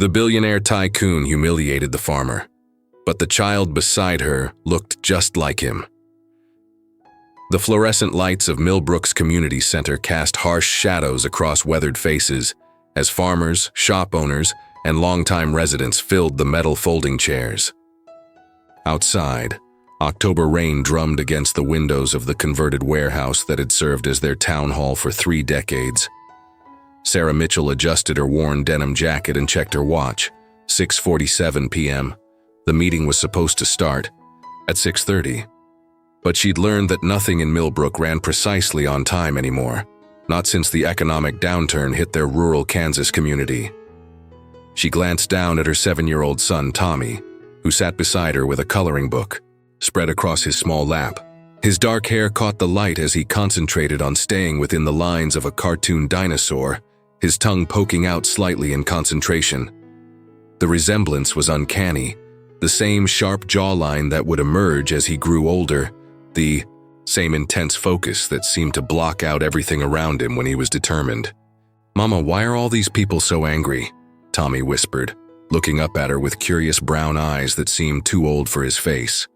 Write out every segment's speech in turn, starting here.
The billionaire tycoon humiliated the farmer, but the child beside her looked just like him. The fluorescent lights of Millbrook's community center cast harsh shadows across weathered faces as farmers, shop owners, and longtime residents filled the metal folding chairs. Outside, October rain drummed against the windows of the converted warehouse that had served as their town hall for 3 decades. Sarah Mitchell adjusted her worn denim jacket and checked her watch. 6:47 p.m. The meeting was supposed to start at 6:30. But she'd learned that nothing in Millbrook ran precisely on time anymore, not since the economic downturn hit their rural Kansas community. She glanced down at her 7-year-old son, Tommy, who sat beside her with a coloring book spread across his small lap. His dark hair caught the light as he concentrated on staying within the lines of a cartoon dinosaur, his tongue poking out slightly in concentration. The resemblance was uncanny, the same sharp jawline that would emerge as he grew older, the same intense focus that seemed to block out everything around him when he was determined. "Mama, why are all these people so angry?" Tommy whispered, looking up at her with curious brown eyes that seemed too old for his face.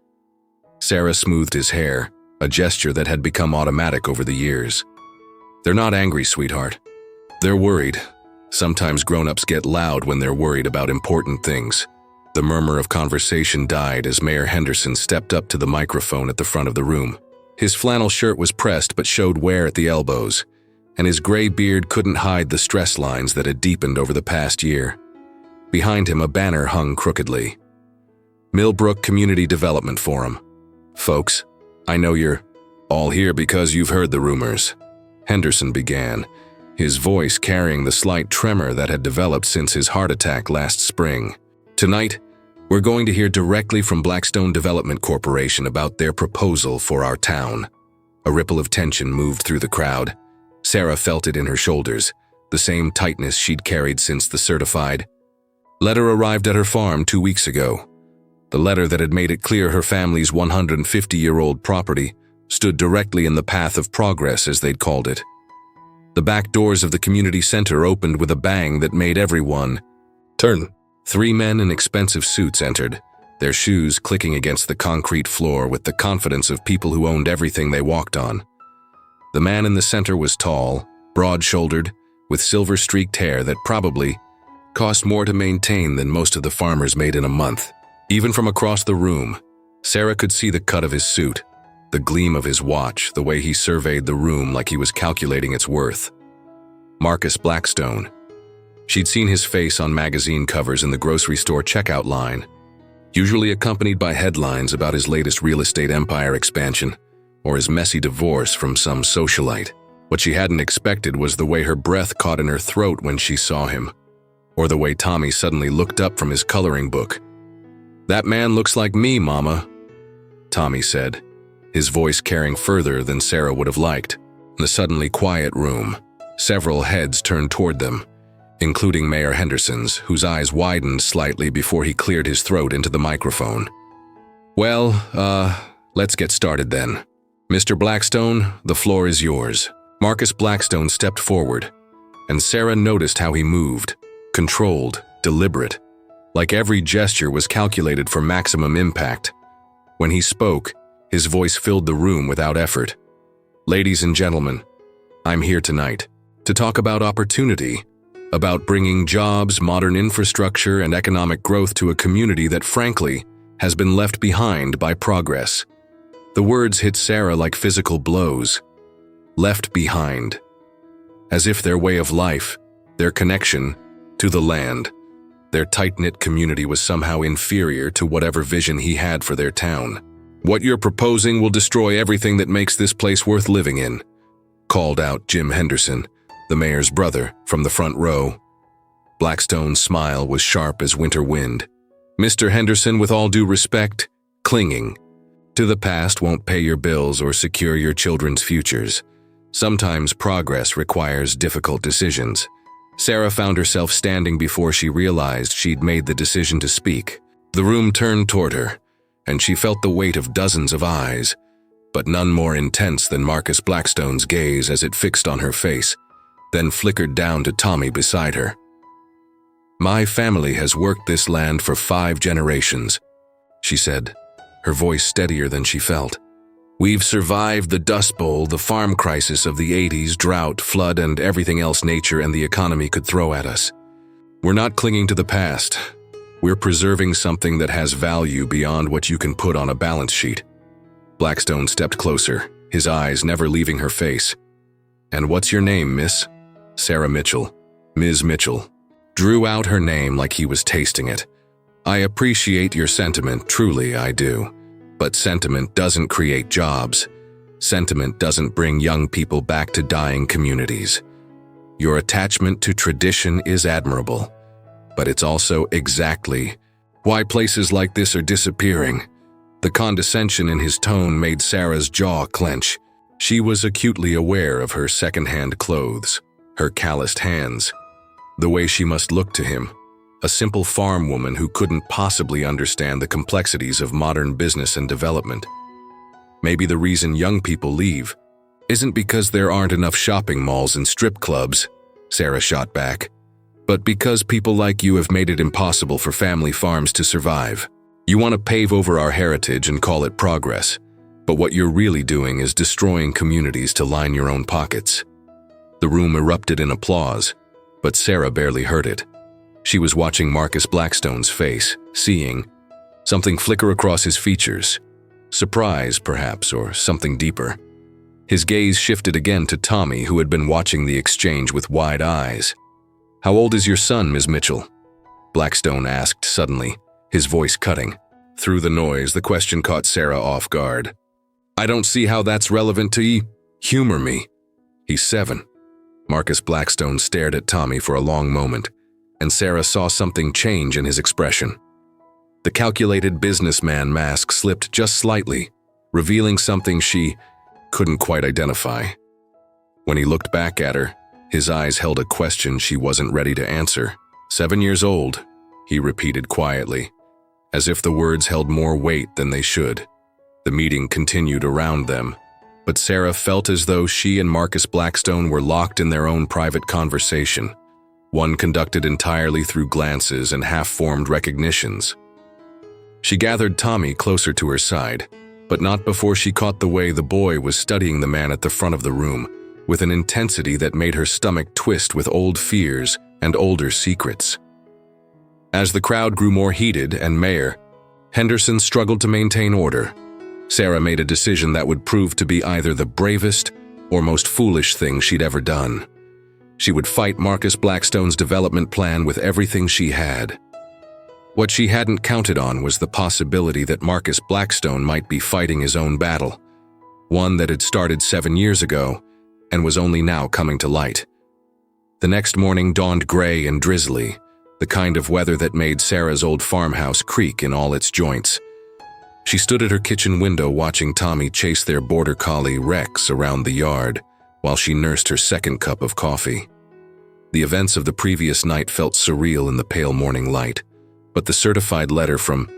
Sarah smoothed his hair, a gesture that had become automatic over the years. "They're not angry, sweetheart. They're worried. Sometimes grown-ups get loud when they're worried about important things." The murmur of conversation died as Mayor Henderson stepped up to the microphone at the front of the room. His flannel shirt was pressed but showed wear at the elbows, and his gray beard couldn't hide the stress lines that had deepened over the past year. Behind him, a banner hung crookedly. "Millbrook Community Development Forum. Folks, I know you're all here because you've heard the rumors," Henderson began, his voice carrying the slight tremor that had developed since his heart attack last spring. "Tonight, we're going to hear directly from Blackstone Development Corporation about their proposal for our town." A ripple of tension moved through the crowd. Sarah felt it in her shoulders, the same tightness she'd carried since the certified letter arrived at her farm 2 weeks ago. The letter that had made it clear her family's 150-year-old property stood directly in the path of progress, as they'd called it. The back doors of the community center opened with a bang that made everyone turn. 3 men in expensive suits entered, their shoes clicking against the concrete floor with the confidence of people who owned everything they walked on. The man in the center was tall, broad-shouldered, with silver-streaked hair that probably cost more to maintain than most of the farmers made in a month. Even from across the room, Sarah could see the cut of his suit, the gleam of his watch, the way he surveyed the room like he was calculating its worth. Marcus Blackstone. She'd seen his face on magazine covers in the grocery store checkout line, usually accompanied by headlines about his latest real estate empire expansion or his messy divorce from some socialite. What she hadn't expected was the way her breath caught in her throat when she saw him, or the way Tommy suddenly looked up from his coloring book. "That man looks like me, Mama," Tommy said, his voice carrying further than Sarah would have liked. In the suddenly quiet room, several heads turned toward them, including Mayor Henderson's, whose eyes widened slightly before he cleared his throat into the microphone. "Well, let's get started then. Mr. Blackstone, the floor is yours." Marcus Blackstone stepped forward, and Sarah noticed how he moved, controlled, deliberate, like every gesture was calculated for maximum impact. When he spoke, his voice filled the room without effort. "Ladies and gentlemen, I'm here tonight to talk about opportunity, about bringing jobs, modern infrastructure, and economic growth to a community that, frankly, has been left behind by progress." The words hit Sarah like physical blows. Left behind. As if their way of life, their connection to the land, their tight-knit community was somehow inferior to whatever vision he had for their town. "What you're proposing will destroy everything that makes this place worth living in," called out Jim Henderson, the mayor's brother, from the front row. Blackstone's smile was sharp as winter wind. "Mr. Henderson, with all due respect, clinging to the past won't pay your bills or secure your children's futures. Sometimes progress requires difficult decisions." Sarah found herself standing before she realized she'd made the decision to speak. The room turned toward her, and she felt the weight of dozens of eyes, but none more intense than Marcus Blackstone's gaze as it fixed on her face, then flickered down to Tommy beside her. My family has worked this land for 5 generations, she said, her voice steadier than she felt. We've survived the Dust Bowl, the farm crisis of the 80s, drought, flood, and everything else nature and the economy could throw at us. We're not clinging to the past. We're preserving something that has value beyond what you can put on a balance sheet. Blackstone stepped closer, his eyes never leaving her face. And what's your name, miss? Sarah Mitchell. Ms. Mitchell. Drew out her name like he was tasting it. I appreciate your sentiment, truly I do. But sentiment doesn't create jobs. Sentiment doesn't bring young people back to dying communities. Your attachment to tradition is admirable, but it's also exactly why places like this are disappearing. The condescension in his tone made Sarah's jaw clench. She was acutely aware of her second-hand clothes, her calloused hands, the way she must look to him, a simple farm woman who couldn't possibly understand the complexities of modern business and development. Maybe the reason young people leave isn't because there aren't enough shopping malls and strip clubs, Sarah shot back, but because people like you have made it impossible for family farms to survive. You want to pave over our heritage and call it progress, but what you're really doing is destroying communities to line your own pockets. The room erupted in applause, but Sarah barely heard it. She was watching Marcus Blackstone's face, seeing something flicker across his features. Surprise, perhaps, or something deeper. His gaze shifted again to Tommy, who had been watching the exchange with wide eyes. How old is your son, Ms. Mitchell? Blackstone asked suddenly, his voice cutting. Through the noise, the question caught Sarah off guard. I don't see how that's relevant to humor me. He's 7. Marcus Blackstone stared at Tommy for a long moment, and Sarah saw something change in his expression. The calculated businessman mask slipped just slightly, revealing something she couldn't quite identify. When he looked back at her, his eyes held a question she wasn't ready to answer. 7 years old, he repeated quietly, as if the words held more weight than they should. The meeting continued around them, but Sarah felt as though she and Marcus Blackstone were locked in their own private conversation, one conducted entirely through glances and half-formed recognitions. She gathered Tommy closer to her side, but not before she caught the way the boy was studying the man at the front of the room, with an intensity that made her stomach twist with old fears and older secrets. As the crowd grew more heated and Mayor Henderson struggled to maintain order, Sarah made a decision that would prove to be either the bravest or most foolish thing she'd ever done. She would fight Marcus Blackstone's development plan with everything she had. What she hadn't counted on was the possibility that Marcus Blackstone might be fighting his own battle, one that had started 7 years ago and was only now coming to light. The next morning dawned gray and drizzly, the kind of weather that made Sarah's old farmhouse creak in all its joints. She stood at her kitchen window watching Tommy chase their border collie Rex around the yard while she nursed her second cup of coffee. The events of the previous night felt surreal in the pale morning light, but the certified letter from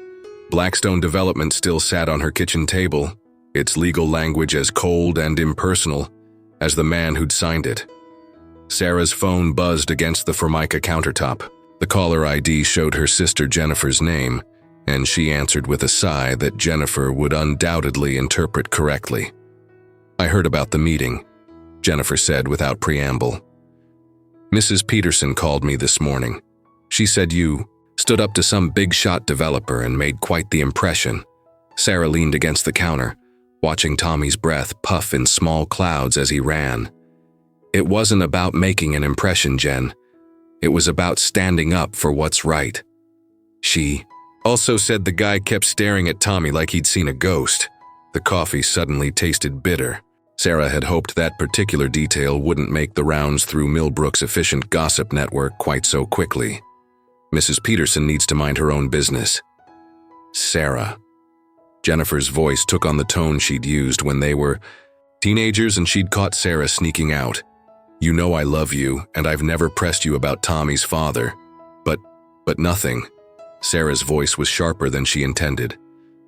Blackstone Development still sat on her kitchen table, its legal language as cold and impersonal as the man who'd signed it. Sarah's phone buzzed against the Formica countertop. The caller ID showed her sister Jennifer's name, and she answered with a sigh that Jennifer would undoubtedly interpret correctly. I heard about the meeting, Jennifer said without preamble. Mrs. Peterson called me this morning. She said you stood up to some big-shot developer and made quite the impression. Sarah leaned against the counter, watching Tommy's breath puff in small clouds as he ran. It wasn't about making an impression, Jen. It was about standing up for what's right. She also said the guy kept staring at Tommy like he'd seen a ghost. The coffee suddenly tasted bitter. Sarah had hoped that particular detail wouldn't make the rounds through Millbrook's efficient gossip network quite so quickly. Mrs. Peterson needs to mind her own business. Sarah. Jennifer's voice took on the tone she'd used when they were teenagers and she'd caught Sarah sneaking out. You know I love you, and I've never pressed you about Tommy's father. But nothing. Sarah's voice was sharper than she intended.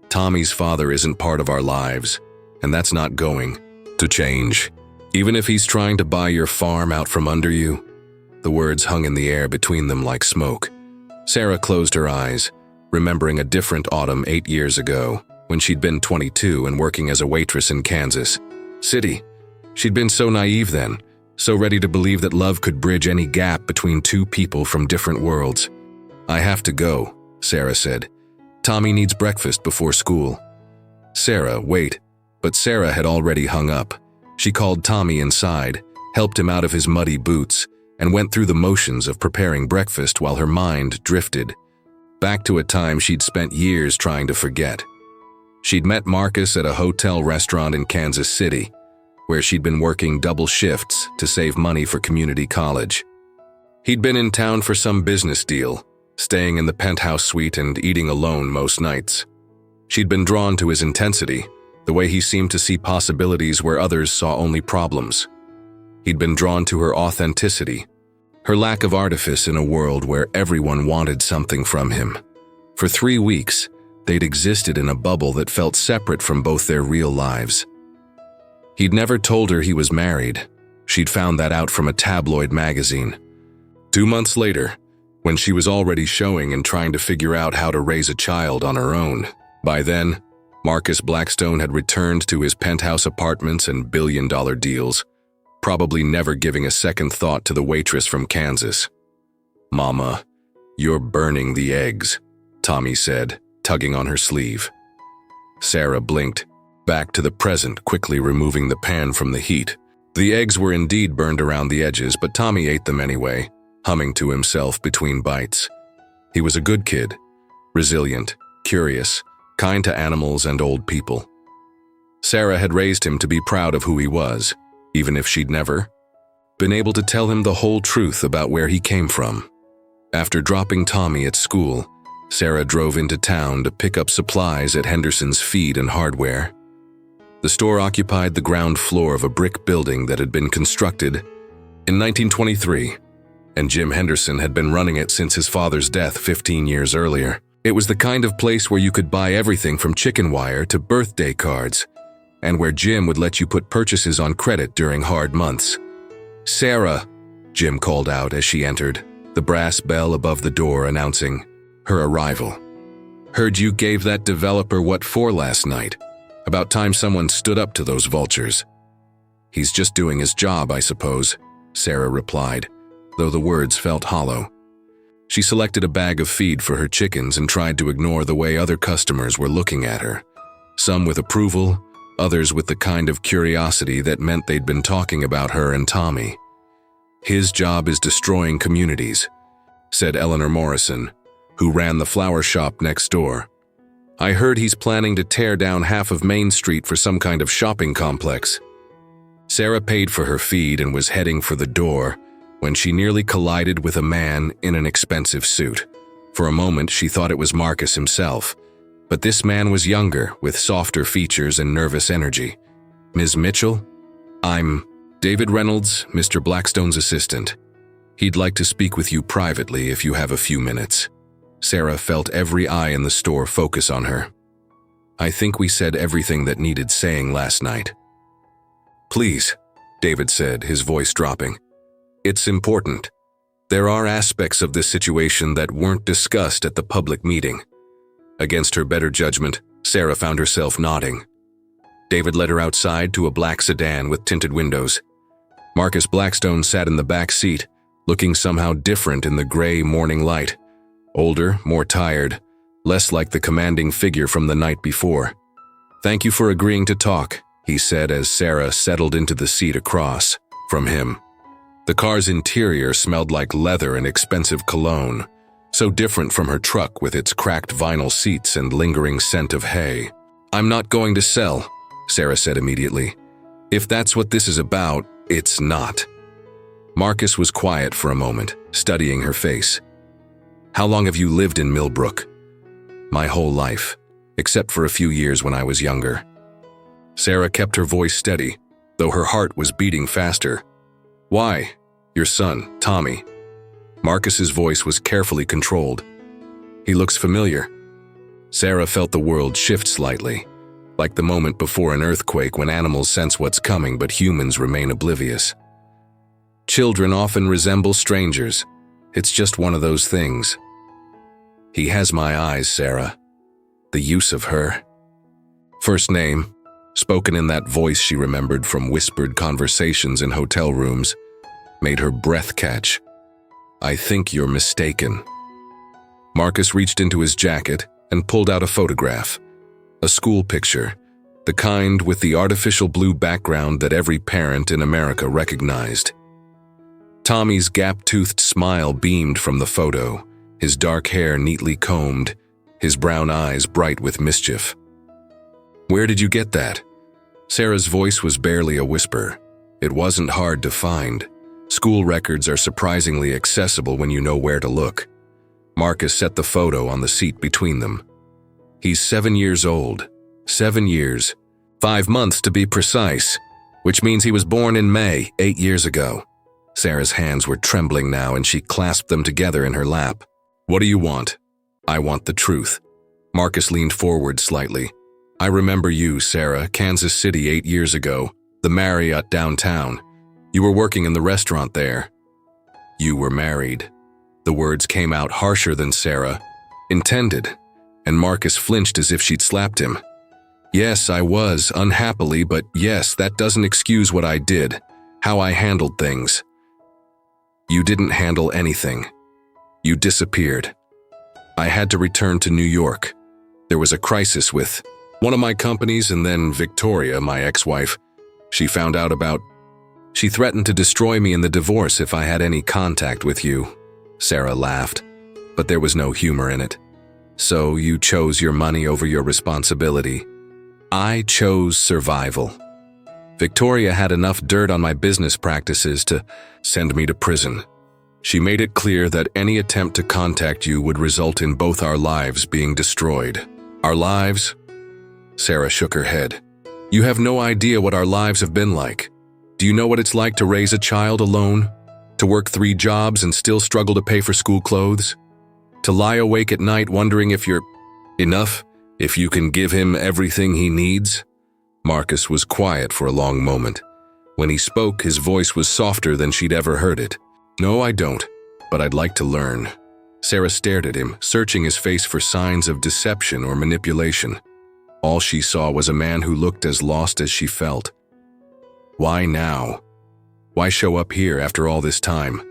Tommy's father isn't part of our lives, and that's not going to change. Even if he's trying to buy your farm out from under you. The words hung in the air between them like smoke, Sarah closed her eyes, remembering a different autumn 8 years ago, when she'd been 22 and working as a waitress in Kansas City. She'd been so naive then, so ready to believe that love could bridge any gap between two people from different worlds. "I have to go," Sarah said. "Tommy needs breakfast before school." "Sarah, wait." But Sarah had already hung up. She called Tommy inside, helped him out of his muddy boots, and went through the motions of preparing breakfast while her mind drifted back to a time she'd spent years trying to forget. She'd met Marcus at a hotel restaurant in Kansas City, where she'd been working double shifts to save money for community college. He'd been in town for some business deal, staying in the penthouse suite and eating alone most nights. She'd been drawn to his intensity, the way he seemed to see possibilities where others saw only problems. He'd been drawn to her authenticity, her lack of artifice in a world where everyone wanted something from him. For 3 weeks, they'd existed in a bubble that felt separate from both their real lives. He'd never told her he was married. She'd found that out from a tabloid magazine. 2 months later, when she was already showing and trying to figure out how to raise a child on her own. By then, Marcus Blackstone had returned to his penthouse apartments and billion-dollar deals, probably never giving a second thought to the waitress from Kansas. "Mama, you're burning the eggs," Tommy said, tugging on her sleeve. Sarah blinked, back to the present, quickly removing the pan from the heat. The eggs were indeed burned around the edges, but Tommy ate them anyway, humming to himself between bites. He was a good kid, resilient, curious, kind to animals and old people. Sarah had raised him to be proud of who he was, even if she'd never been able to tell him the whole truth about where he came from. After dropping Tommy at school, Sarah drove into town to pick up supplies at Henderson's Feed and Hardware. The store occupied the ground floor of a brick building that had been constructed in 1923, and Jim Henderson had been running it since his father's death 15 years earlier. It was the kind of place where you could buy everything from chicken wire to birthday cards, and where Jim would let you put purchases on credit during hard months. "Sarah," Jim called out as she entered, the brass bell above the door announcing her arrival. "Heard you gave that developer what for last night. About time someone stood up to those vultures." "He's just doing his job, I suppose," Sarah replied, though the words felt hollow. She selected a bag of feed for her chickens and tried to ignore the way other customers were looking at her, some with approval, others with the kind of curiosity that meant they'd been talking about her and Tommy. "His job is destroying communities," said Eleanor Morrison, who ran the flower shop next door. "I heard he's planning to tear down half of Main Street for some kind of shopping complex." Sarah paid for her feed and was heading for the door when she nearly collided with a man in an expensive suit. For a moment, she thought it was Marcus himself, but this man was younger, with softer features and nervous energy. "Ms. Mitchell? I'm David Reynolds, Mr. Blackstone's assistant. He'd like to speak with you privately if you have a few minutes." Sarah felt every eye in the store focus on her. "I think we said everything that needed saying last night." "Please," David said, his voice dropping. "It's important. There are aspects of this situation that weren't discussed at the public meeting." Against her better judgment, Sarah found herself nodding. David led her outside to a black sedan with tinted windows. Marcus Blackstone sat in the back seat, looking somehow different in the gray morning light. Older, more tired, less like the commanding figure from the night before. "Thank you for agreeing to talk," he said as Sarah settled into the seat across from him. The car's interior smelled like leather and expensive cologne, so different from her truck with its cracked vinyl seats and lingering scent of hay. "I'm not going to sell," Sarah said immediately. "If that's what this is about, it's not." Marcus was quiet for a moment, studying her face. "How long have you lived in Millbrook?" "My whole life, except for a few years when I was younger." Sarah kept her voice steady, though her heart was beating faster. "Why? Your son, Tommy." Marcus's voice was carefully controlled. "He looks familiar." Sarah felt the world shift slightly, like the moment before an earthquake when animals sense what's coming but humans remain oblivious. "Children often resemble strangers. It's just one of those things." He has my eyes, Sarah. The use of her. First name, spoken in that voice she remembered from whispered conversations in hotel rooms, made her breath catch. I think you're mistaken. Marcus reached into his jacket and pulled out a photograph. A school picture, the kind with the artificial blue background that every parent in America recognized. Tommy's gap-toothed smile beamed from the photo, his dark hair neatly combed, his brown eyes bright with mischief. Where did you get that? Sarah's voice was barely a whisper. It wasn't hard to find. School records are surprisingly accessible when you know where to look. Marcus set the photo on the seat between them. He's 7 years old. 7 years. 5 months to be precise, which means he was born in May, 8 years ago. Sarah's hands were trembling now and she clasped them together in her lap. What do you want? I want the truth. Marcus leaned forward slightly. I remember you, Sarah, Kansas City 8 years ago, the Marriott downtown. You were working in the restaurant there. You were married. The words came out harsher than Sarah intended, and Marcus flinched as if she'd slapped him. Yes, I was, unhappily, but yes, that doesn't excuse what I did, how I handled things. You didn't handle anything. You disappeared. I had to return to New York. There was a crisis with one of my companies, and then Victoria, my ex-wife. She found out about... She threatened to destroy me in the divorce if I had any contact with you. Sarah laughed, but there was no humor in it. So you chose your money over your responsibility. I chose survival. Victoria had enough dirt on my business practices to send me to prison. She made it clear that any attempt to contact you would result in both our lives being destroyed. Our lives? Sarah shook her head. You have no idea what our lives have been like. Do you know what it's like to raise a child alone? To work 3 jobs and still struggle to pay for school clothes? To lie awake at night wondering if you're enough, if you can give him everything he needs? Marcus was quiet for a long moment. When he spoke, his voice was softer than she'd ever heard it. No, I don't, but I'd like to learn. Sarah stared at him, searching his face for signs of deception or manipulation. All she saw was a man who looked as lost as she felt. Why now? Why show up here after all this time?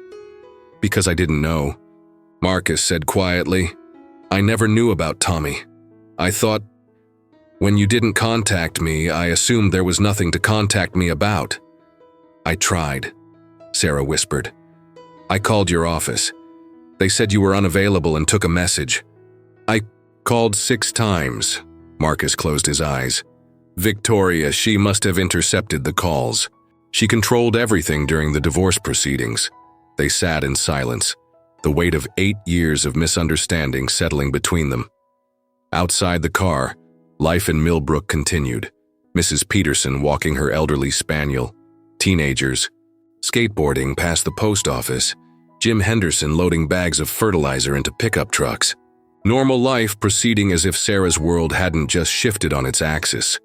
Because I didn't know. Marcus said quietly, I never knew about Tommy. I thought, when you didn't contact me, I assumed there was nothing to contact me about. I tried, Sarah whispered. I called your office. They said you were unavailable and took a message. I called 6 times. Marcus closed his eyes. Victoria, she must have intercepted the calls. She controlled everything during the divorce proceedings. They sat in silence, the weight of 8 years of misunderstanding settling between them. Outside the car, life in Millbrook continued. Mrs. Peterson walking her elderly spaniel, teenagers, skateboarding past the post office, Jim Henderson loading bags of fertilizer into pickup trucks. Normal life proceeding as if Sarah's world hadn't just shifted on its axis.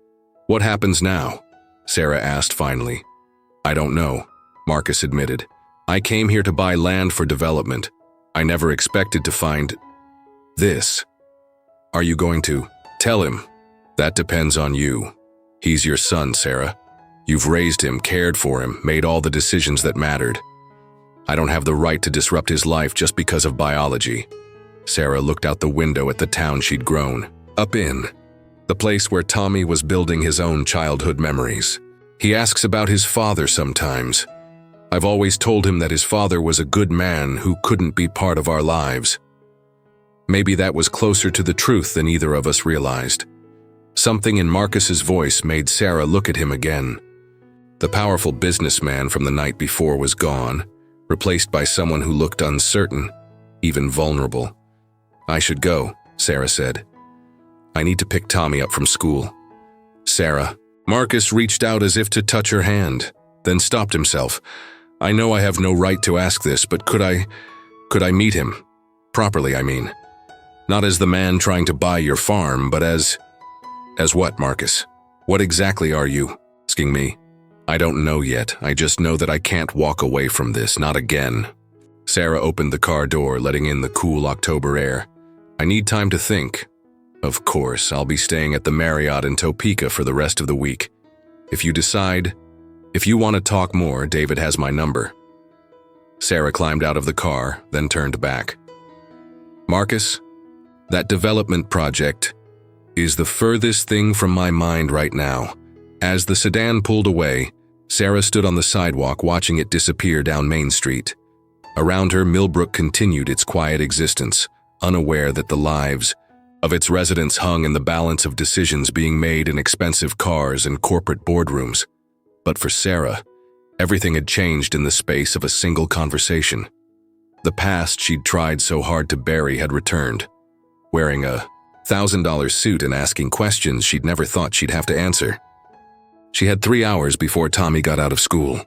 What happens now? Sarah asked finally. I don't know, Marcus admitted. I came here to buy land for development. I never expected to find this. Are you going to tell him? That depends on you. He's your son, Sarah. You've raised him, cared for him, made all the decisions that mattered. I don't have the right to disrupt his life just because of biology. Sarah looked out the window at the town she'd grown up in, the place where Tommy was building his own childhood memories. He asks about his father sometimes. I've always told him that his father was a good man who couldn't be part of our lives. Maybe that was closer to the truth than either of us realized. Something in Marcus's voice made Sarah look at him again. The powerful businessman from the night before was gone, replaced by someone who looked uncertain, even vulnerable. I should go, Sarah said. I need to pick Tommy up from school. Sarah. Marcus reached out as if to touch her hand, then stopped himself. I know I have no right to ask this, but could I meet him? Properly, I mean. Not as the man trying to buy your farm, but as what, Marcus? What exactly are you asking me? I don't know yet. I just know that I can't walk away from this, not again. Sarah opened the car door, letting in the cool October air. I need time to think. Of course, I'll be staying at the Marriott in Topeka for the rest of the week. If you want to talk more, David has my number. Sarah climbed out of the car, then turned back. Marcus, that development project is the furthest thing from my mind right now. As the sedan pulled away, Sarah stood on the sidewalk watching it disappear down Main Street. Around her, Millbrook continued its quiet existence, unaware that the lives of its residents hung in the balance of decisions being made in expensive cars and corporate boardrooms. But for Sarah, everything had changed in the space of a single conversation. The past she'd tried so hard to bury had returned, wearing a $1,000 suit and asking questions she'd never thought she'd have to answer. She had 3 hours before Tommy got out of school.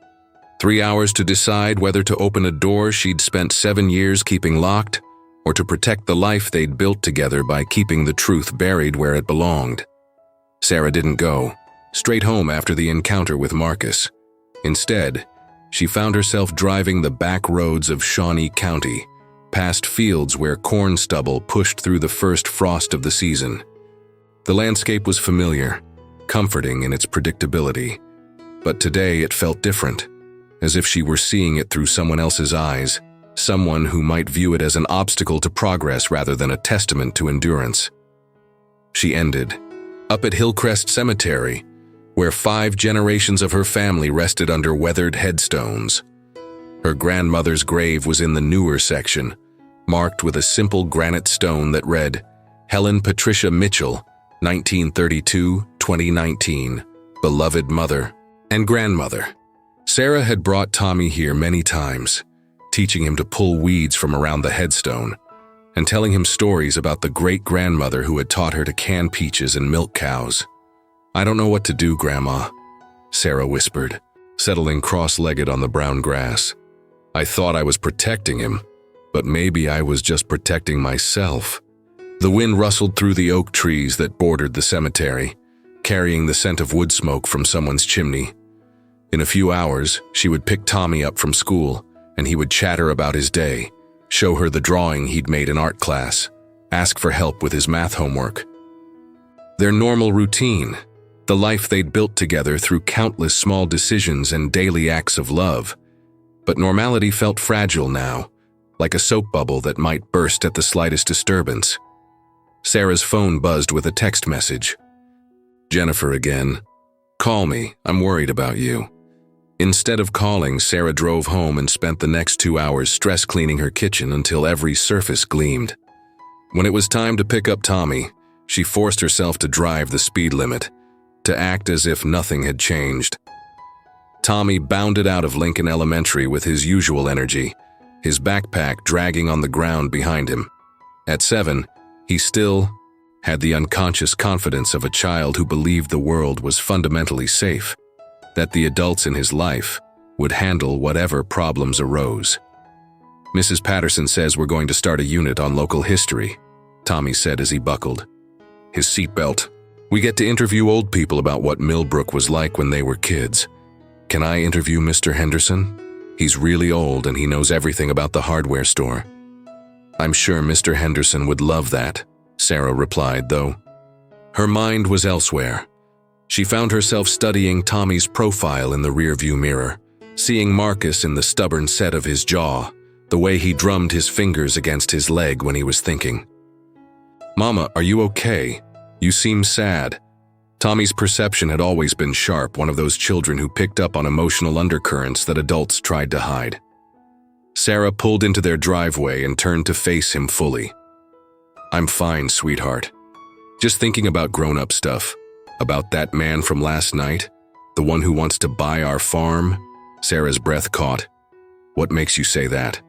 3 hours to decide whether to open a door she'd spent 7 years keeping locked, or to protect the life they'd built together by keeping the truth buried where it belonged. Sarah didn't go straight home after the encounter with Marcus. Instead, she found herself driving the back roads of Shawnee County, past fields where corn stubble pushed through the first frost of the season. The landscape was familiar, comforting in its predictability, but today it felt different, as if she were seeing it through someone else's eyes, someone who might view it as an obstacle to progress rather than a testament to endurance. She ended up at Hillcrest Cemetery, where 5 generations of her family rested under weathered headstones. Her grandmother's grave was in the newer section, marked with a simple granite stone that read, Helen Patricia Mitchell, 1932-2019, beloved mother and grandmother. Sarah had brought Tommy here many times, teaching him to pull weeds from around the headstone, and telling him stories about the great-grandmother who had taught her to can peaches and milk cows. I don't know what to do, Grandma, Sarah whispered, settling cross-legged on the brown grass. I thought I was protecting him, but maybe I was just protecting myself. The wind rustled through the oak trees that bordered the cemetery, carrying the scent of wood smoke from someone's chimney. In a few hours, she would pick Tommy up from school, and he would chatter about his day, show her the drawing he'd made in art class, ask for help with his math homework. Their normal routine, the life they'd built together through countless small decisions and daily acts of love. But normality felt fragile now, like a soap bubble that might burst at the slightest disturbance. Sarah's phone buzzed with a text message. Jennifer again. Call me, I'm worried about you. Instead of calling, Sarah drove home and spent the next 2 hours stress cleaning her kitchen until every surface gleamed. When it was time to pick up Tommy, she forced herself to drive the speed limit, to act as if nothing had changed. Tommy bounded out of Lincoln Elementary with his usual energy, his backpack dragging on the ground behind him. At 7, he still had the unconscious confidence of a child who believed the world was fundamentally safe, that the adults in his life would handle whatever problems arose. Mrs. Patterson says we're going to start a unit on local history, Tommy said as he buckled his seatbelt. We get to interview old people about what Millbrook was like when they were kids. Can I interview Mr. Henderson? He's really old and he knows everything about the hardware store. I'm sure Mr. Henderson would love that, Sarah replied, though her mind was elsewhere. She found herself studying Tommy's profile in the rearview mirror, seeing Marcus in the stubborn set of his jaw, the way he drummed his fingers against his leg when he was thinking. Mama, are you okay? You seem sad. Tommy's perception had always been sharp, one of those children who picked up on emotional undercurrents that adults tried to hide. Sarah pulled into their driveway and turned to face him fully. I'm fine, sweetheart. Just thinking about grown-up stuff. About that man from last night, the one who wants to buy our farm. Sarah's breath caught. What makes you say that?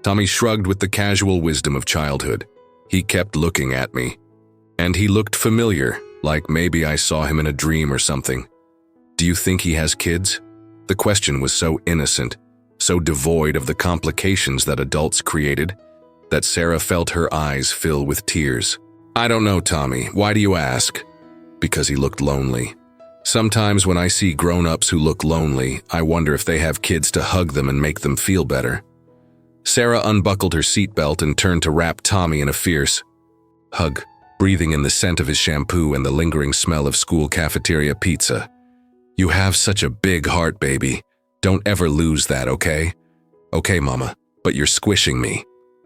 Tommy shrugged with the casual wisdom of childhood. He kept looking at me. And he looked familiar, like maybe I saw him in a dream or something. Do you think he has kids? The question was so innocent, so devoid of the complications that adults created, that Sarah felt her eyes fill with tears. I don't know, Tommy. Why do you ask? Because he looked lonely. Sometimes when I see grown-ups who look lonely, I wonder if they have kids to hug them and make them feel better. Sarah unbuckled her seatbelt and turned to wrap Tommy in a fierce, hug, breathing in the scent of his shampoo and the lingering smell of school cafeteria pizza. "You have such a big heart, baby. Don't ever lose that, okay?" "Okay, Mama, but you're squishing me."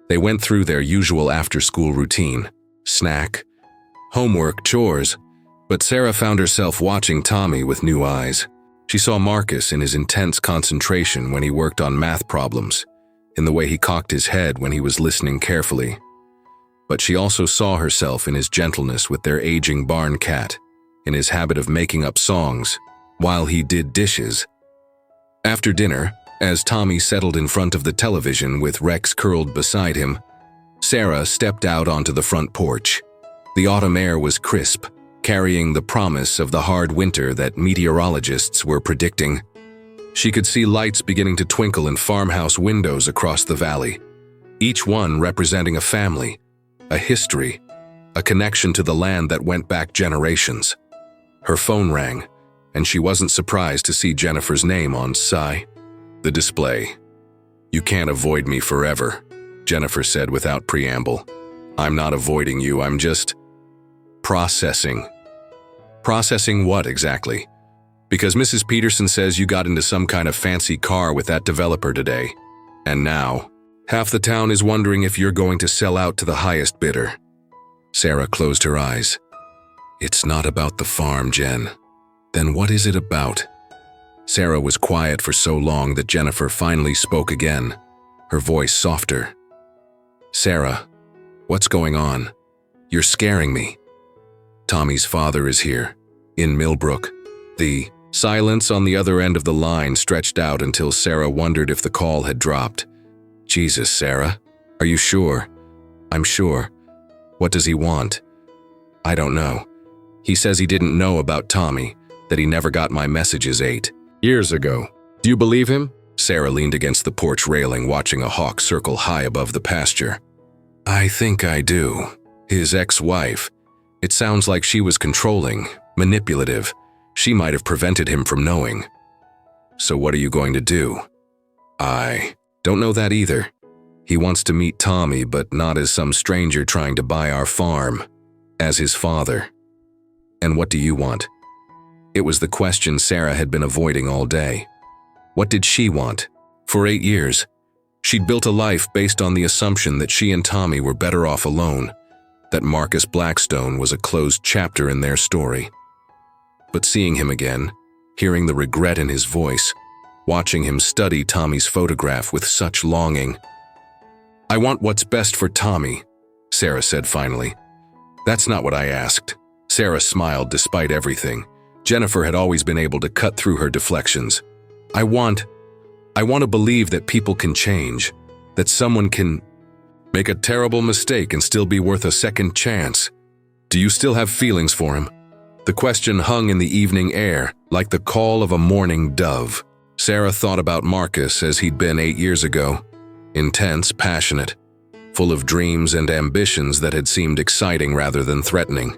They went through their usual after-school routine. Snack, homework, chores. But Sarah found herself watching Tommy with new eyes. She saw Marcus in his intense concentration when he worked on math problems, in the way he cocked his head when he was listening carefully. But she also saw herself in his gentleness with their aging barn cat, in his habit of making up songs while he did dishes. After dinner, as Tommy settled in front of the television with Rex curled beside him, Sarah stepped out onto the front porch. The autumn air was crisp, carrying the promise of the hard winter that meteorologists were predicting. She could see lights beginning to twinkle in farmhouse windows across the valley, each one representing a family, a history, a connection to the land that went back generations. Her phone rang, and she wasn't surprised to see Jennifer's name on the display. "You can't avoid me forever," Jennifer said without preamble. "I'm not avoiding you, I'm just processing." Processing what exactly? Because Mrs. Peterson says you got into some kind of fancy car with that developer today. And now, half the town is wondering if you're going to sell out to the highest bidder. Sarah closed her eyes. "It's not about the farm, Jen. Then what is it about?" Sarah was quiet for so long that Jennifer finally spoke again, her voice softer. "Sarah, what's going on? You're scaring me." "Tommy's father is here, in Millbrook." The silence on the other end of the line stretched out until Sarah wondered if the call had dropped. "Jesus, Sarah, are you sure?" "I'm sure. What does he want?" "I don't know. He says he didn't know about Tommy, that he never got my messages 8 years ago. Do you believe him?" Sarah leaned against the porch railing, watching a hawk circle high above the pasture. "I think I do. His ex-wife. It sounds like she was controlling, manipulative. She might have prevented him from knowing." "So what are you going to do?" "I don't know that either. He wants to meet Tommy, but not as some stranger trying to buy our farm. As his father." "And what do you want?" It was the question Sarah had been avoiding all day. What did she want? For 8 years, she'd built a life based on the assumption that she and Tommy were better off alone, that Marcus Blackstone was a closed chapter in their story. But seeing him again, hearing the regret in his voice, watching him study Tommy's photograph with such longing. "I want what's best for Tommy," Sarah said finally. "That's not what I asked." Sarah smiled despite everything. Jennifer had always been able to cut through her deflections. I want to believe that people can change, that someone can make a terrible mistake and still be worth a second chance. Do you still have feelings for him?" The question hung in the evening air, like the call of a mourning dove. Sarah thought about Marcus as he'd been 8 years ago. Intense, passionate, full of dreams and ambitions that had seemed exciting rather than threatening.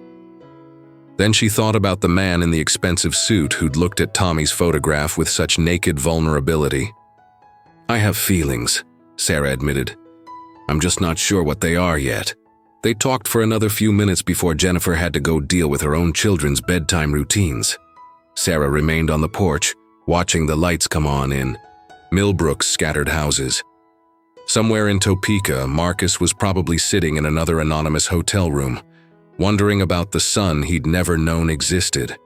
Then she thought about the man in the expensive suit who'd looked at Tommy's photograph with such naked vulnerability. "I have feelings," Sarah admitted. "I'm just not sure what they are yet." They talked for another few minutes before Jennifer had to go deal with her own children's bedtime routines. Sarah remained on the porch, watching the lights come on in Millbrook's scattered houses. Somewhere in Topeka, Marcus was probably sitting in another anonymous hotel room, wondering about the son he'd never known existed.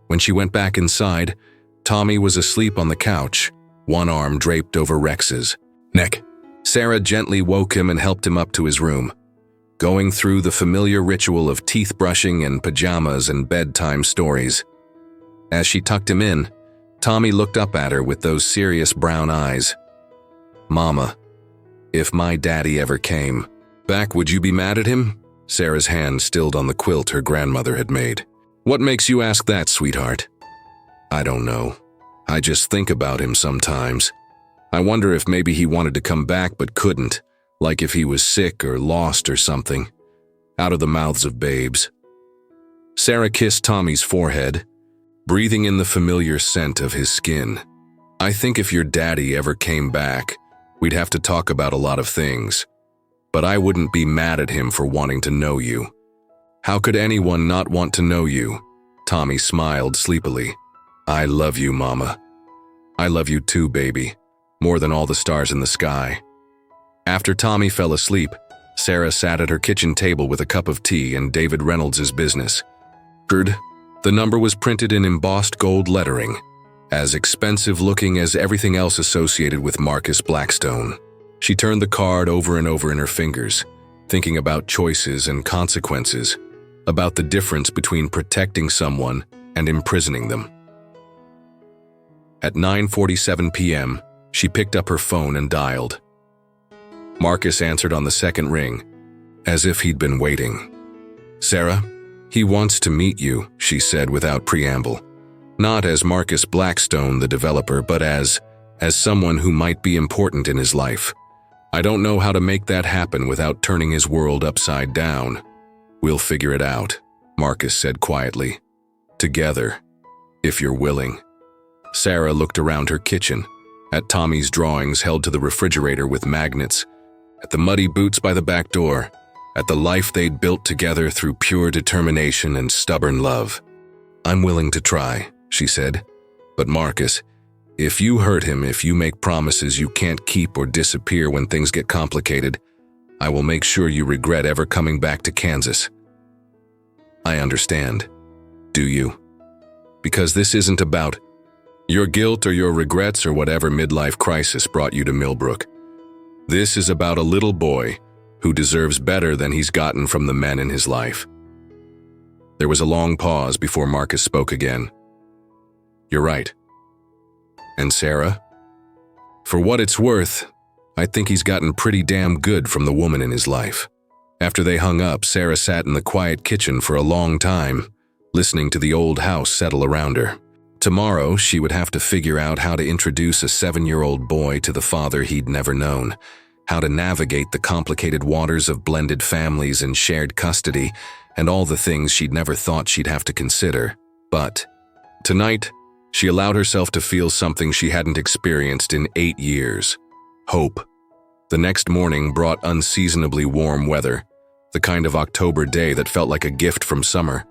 When she went back inside, Tommy was asleep on the couch, one arm draped over Rex's neck. Sarah gently woke him and helped him up to his room, going through the familiar ritual of teeth brushing and pajamas and bedtime stories. As she tucked him in, Tommy looked up at her with those serious brown eyes. "Mama, if my daddy ever came back, would you be mad at him?" Sarah's hand stilled on the quilt her grandmother had made. "What makes you ask that, sweetheart?" "I don't know. I just think about him sometimes. I wonder if maybe he wanted to come back but couldn't, like if he was sick or lost or something." Out of the mouths of babes. Sarah kissed Tommy's forehead, breathing in the familiar scent of his skin. "I think if your daddy ever came back, we'd have to talk about a lot of things. But I wouldn't be mad at him for wanting to know you. How could anyone not want to know you? Tommy smiled sleepily. I love you, Mama. I love you too, baby. More than all the stars in the sky. After Tommy fell asleep, Sarah sat at her kitchen table with a cup of tea and David Reynolds' business. The number was printed in embossed gold lettering, as expensive looking as everything else associated with Marcus Blackstone. She turned the card over and over in her fingers, thinking about choices and consequences, about the difference between protecting someone and imprisoning them. At 9:47 p.m., she picked up her phone and dialed. Marcus answered on the second ring, as if he'd been waiting. Sarah, he wants to meet you, she said without preamble. Not as Marcus Blackstone, the developer, but as someone who might be important in his life. I don't know how to make that happen without turning his world upside down. We'll figure it out, Marcus said quietly. Together, if you're willing. Sarah looked around her kitchen, at Tommy's drawings held to the refrigerator with magnets, at the muddy boots by the back door, at the life they'd built together through pure determination and stubborn love. I'm willing to try, she said. But Marcus, if you hurt him, if you make promises you can't keep or disappear when things get complicated, I will make sure you regret ever coming back to Kansas. I understand. Do you? Because this isn't about your guilt or your regrets or whatever midlife crisis brought you to Millbrook. This is about a little boy who deserves better than he's gotten from the men in his life. There was a long pause before Marcus spoke again. You're right. And Sarah? For what it's worth, I think he's gotten pretty damn good from the woman in his life. After they hung up, Sarah sat in the quiet kitchen for a long time, listening to the old house settle around her. Tomorrow, she would have to figure out how to introduce a 7-year-old boy to the father he'd never known, how to navigate the complicated waters of blended families and shared custody, and all the things she'd never thought she'd have to consider. But tonight, she allowed herself to feel something she hadn't experienced in 8 years. Hope. The next morning brought unseasonably warm weather, the kind of October day that felt like a gift from summer.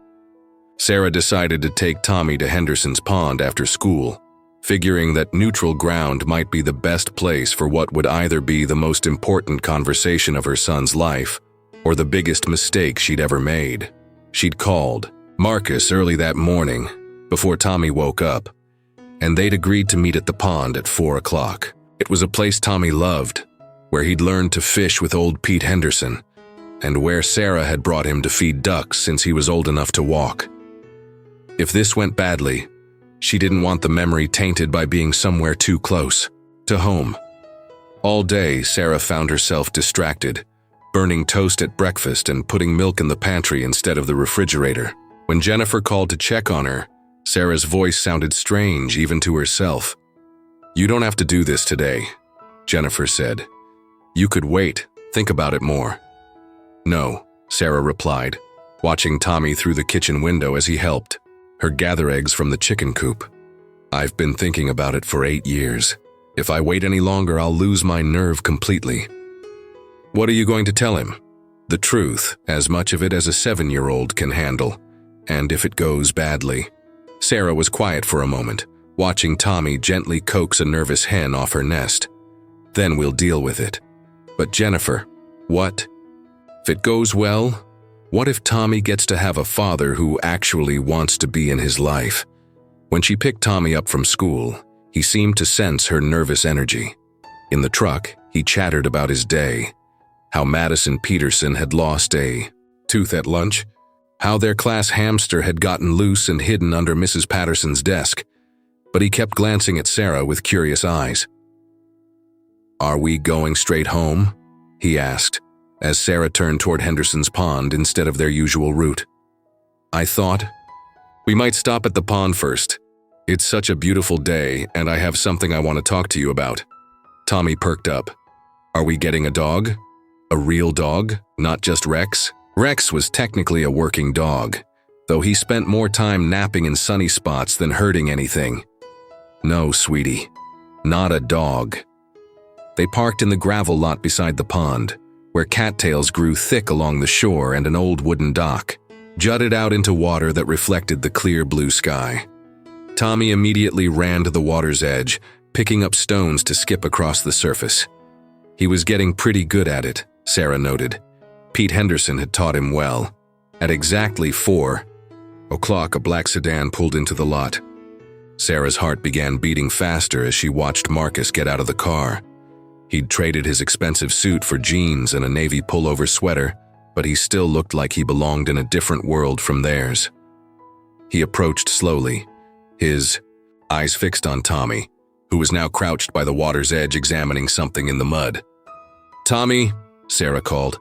Sarah decided to take Tommy to Henderson's Pond after school, figuring that neutral ground might be the best place for what would either be the most important conversation of her son's life or the biggest mistake she'd ever made. She'd called Marcus early that morning, before Tommy woke up, and they'd agreed to meet at the pond at 4 o'clock. It was a place Tommy loved, where he'd learned to fish with old Pete Henderson, and where Sarah had brought him to feed ducks since he was old enough to walk. If this went badly, she didn't want the memory tainted by being somewhere too close to home. All day, Sarah found herself distracted, burning toast at breakfast and putting milk in the pantry instead of the refrigerator. When Jennifer called to check on her, Sarah's voice sounded strange even to herself. You don't have to do this today, Jennifer said. You could wait, think about it more. No, Sarah replied, watching Tommy through the kitchen window as he helped her gather eggs from the chicken coop. I've been thinking about it for 8 years. If I wait any longer, I'll lose my nerve completely. What are you going to tell him? The truth, as much of it as a 7-year-old can handle. And if it goes badly? Sarah was quiet for a moment, watching Tommy gently coax a nervous hen off her nest. Then we'll deal with it. But Jennifer, what? If it goes well, what if Tommy gets to have a father who actually wants to be in his life? When she picked Tommy up from school, he seemed to sense her nervous energy. In the truck, he chattered about his day, how Madison Peterson had lost a tooth at lunch, how their class hamster had gotten loose and hidden under Mrs. Patterson's desk, but he kept glancing at Sarah with curious eyes. Are we going straight home? He asked, as Sarah turned toward Henderson's Pond instead of their usual route. I thought, we might stop at the pond first. It's such a beautiful day, and I have something I want to talk to you about. Tommy perked up. Are we getting a dog? A real dog, not just Rex? Rex was technically a working dog, though he spent more time napping in sunny spots than hurting anything. No, sweetie, not a dog. They parked in the gravel lot beside the pond, where cattails grew thick along the shore and an old wooden dock. jutted out into water that reflected the clear blue sky. Tommy immediately ran to the water's edge, picking up stones to skip across the surface. He was getting pretty good at it, Sarah noted. Pete Henderson had taught him well. At exactly 4:00, a black sedan pulled into the lot. Sarah's heart began beating faster as she watched Marcus get out of the car. He'd traded his expensive suit for jeans and a navy pullover sweater, but he still looked like he belonged in a different world from theirs. He approached slowly, his eyes fixed on Tommy, who was now crouched by the water's edge examining something in the mud. "Tommy," Sarah called.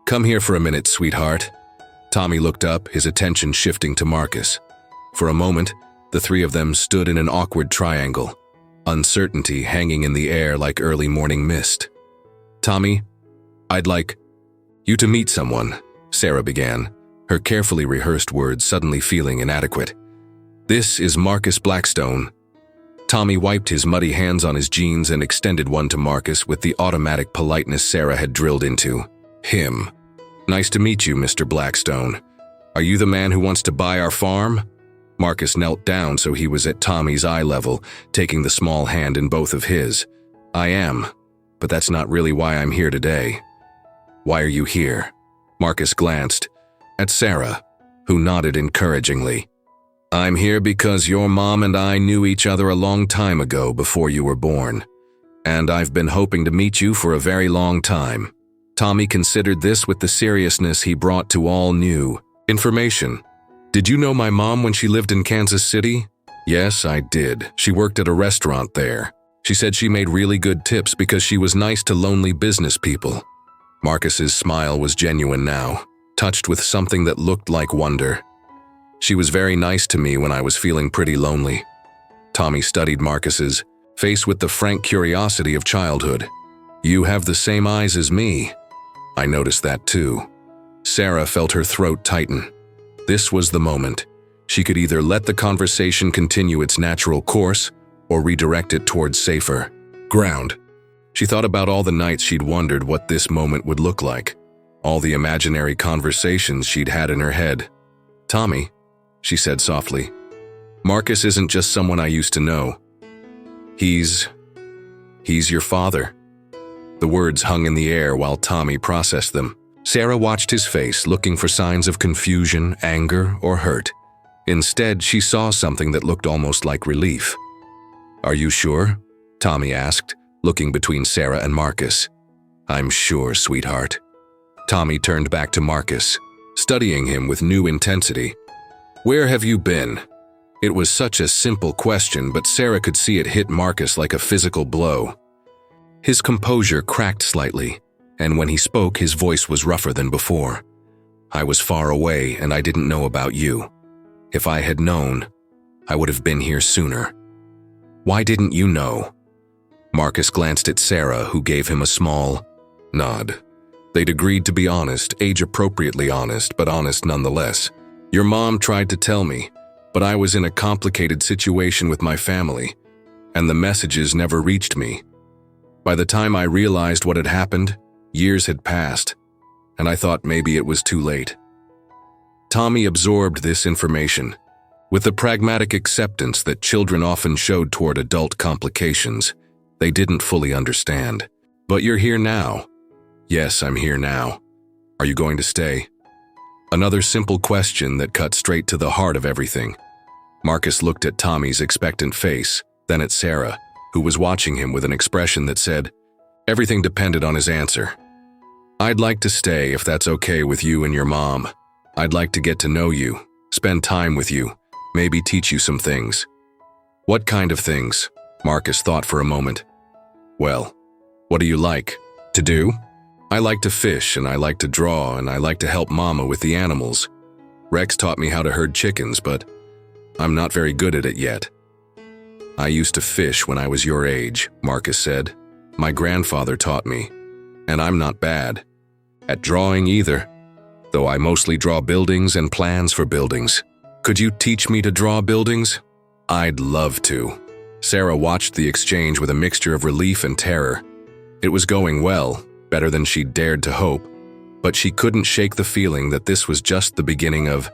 "Come here for a minute, sweetheart." Tommy looked up, his attention shifting to Marcus. For a moment, the three of them stood in an awkward triangle, uncertainty hanging in the air like early morning mist. "Tommy, I'd like you to meet someone," Sarah began, her carefully rehearsed words suddenly feeling inadequate. "This is Marcus Blackstone." Tommy wiped his muddy hands on his jeans and extended one to Marcus with the automatic politeness Sarah had drilled into him. "Nice to meet you, Mr. Blackstone. Are you the man who wants to buy our farm?" Marcus knelt down so he was at Tommy's eye level, taking the small hand in both of his. "I am, but that's not really why I'm here today." "Why are you here?" Marcus glanced at Sarah, who nodded encouragingly. "I'm here because your mom and I knew each other a long time ago before you were born, and I've been hoping to meet you for a very long time." Tommy considered this with the seriousness he brought to all new information. "Did you know my mom when she lived in Kansas City?" "Yes, I did. She worked at a restaurant there. She said she made really good tips because she was nice to lonely business people." Marcus's smile was genuine now, touched with something that looked like wonder. "She was very nice to me when I was feeling pretty lonely." Tommy studied Marcus's face with the frank curiosity of childhood. "You have the same eyes as me." "I noticed that too." Sarah felt her throat tighten. This was the moment. She could either let the conversation continue its natural course or redirect it towards safer ground. She thought about all the nights she'd wondered what this moment would look like, all the imaginary conversations she'd had in her head. "Tommy," she said softly, "Marcus isn't just someone I used to know. He's your father." The words hung in the air while Tommy processed them. Sarah watched his face, looking for signs of confusion, anger, or hurt. Instead, she saw something that looked almost like relief. "Are you sure?" Tommy asked, looking between Sarah and Marcus. "I'm sure, sweetheart." Tommy turned back to Marcus, studying him with new intensity. "Where have you been?" It was such a simple question, but Sarah could see it hit Marcus like a physical blow. His composure cracked slightly, and when he spoke, his voice was rougher than before. "I was far away, and I didn't know about you. If I had known, I would have been here sooner." "Why didn't you know?" Marcus glanced at Sarah, who gave him a small nod. They'd agreed to be honest, age-appropriately honest, but honest nonetheless. "Your mom tried to tell me, but I was in a complicated situation with my family, and the messages never reached me. By the time I realized what had happened, years had passed, and I thought maybe it was too late." Tommy absorbed this information, with the pragmatic acceptance that children often showed toward adult complications. They didn't fully understand. "But you're here now." "Yes, I'm here now. Are you going to stay?" Another simple question that cut straight to the heart of everything. Marcus looked at Tommy's expectant face, then at Sarah, who was watching him with an expression that said, everything depended on his answer. "I'd like to stay if that's okay with you and your mom. I'd like to get to know you, spend time with you, maybe teach you some things." "What kind of things?" Marcus thought for a moment. "Well, what do you like to do?" "I like to fish, and I like to draw, and I like to help Mama with the animals. Rex taught me how to herd chickens, but I'm not very good at it yet." "I used to fish when I was your age," Marcus said. "My grandfather taught me, and I'm not bad at drawing either, though I mostly draw buildings and plans for buildings." "Could you teach me to draw buildings?" "I'd love to." Sarah watched the exchange with a mixture of relief and terror. It was going well, better than she'd dared to hope. but she couldn't shake the feeling that this was just the beginning of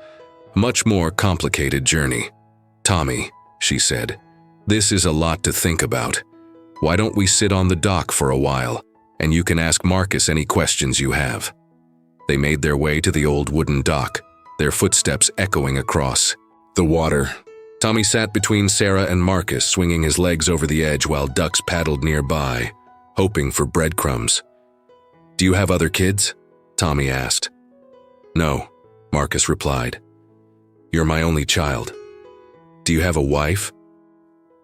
a much more complicated journey. "Tommy," she said, "this is a lot to think about. Why don't we sit on the dock for a while, and you can ask Marcus any questions you have?" They made their way to the old wooden dock, their footsteps echoing across the water. Tommy sat between Sarah and Marcus, swinging his legs over the edge while ducks paddled nearby, hoping for breadcrumbs. "Do you have other kids?" Tommy asked. "No," Marcus replied. "You're my only child." "Do you have a wife?"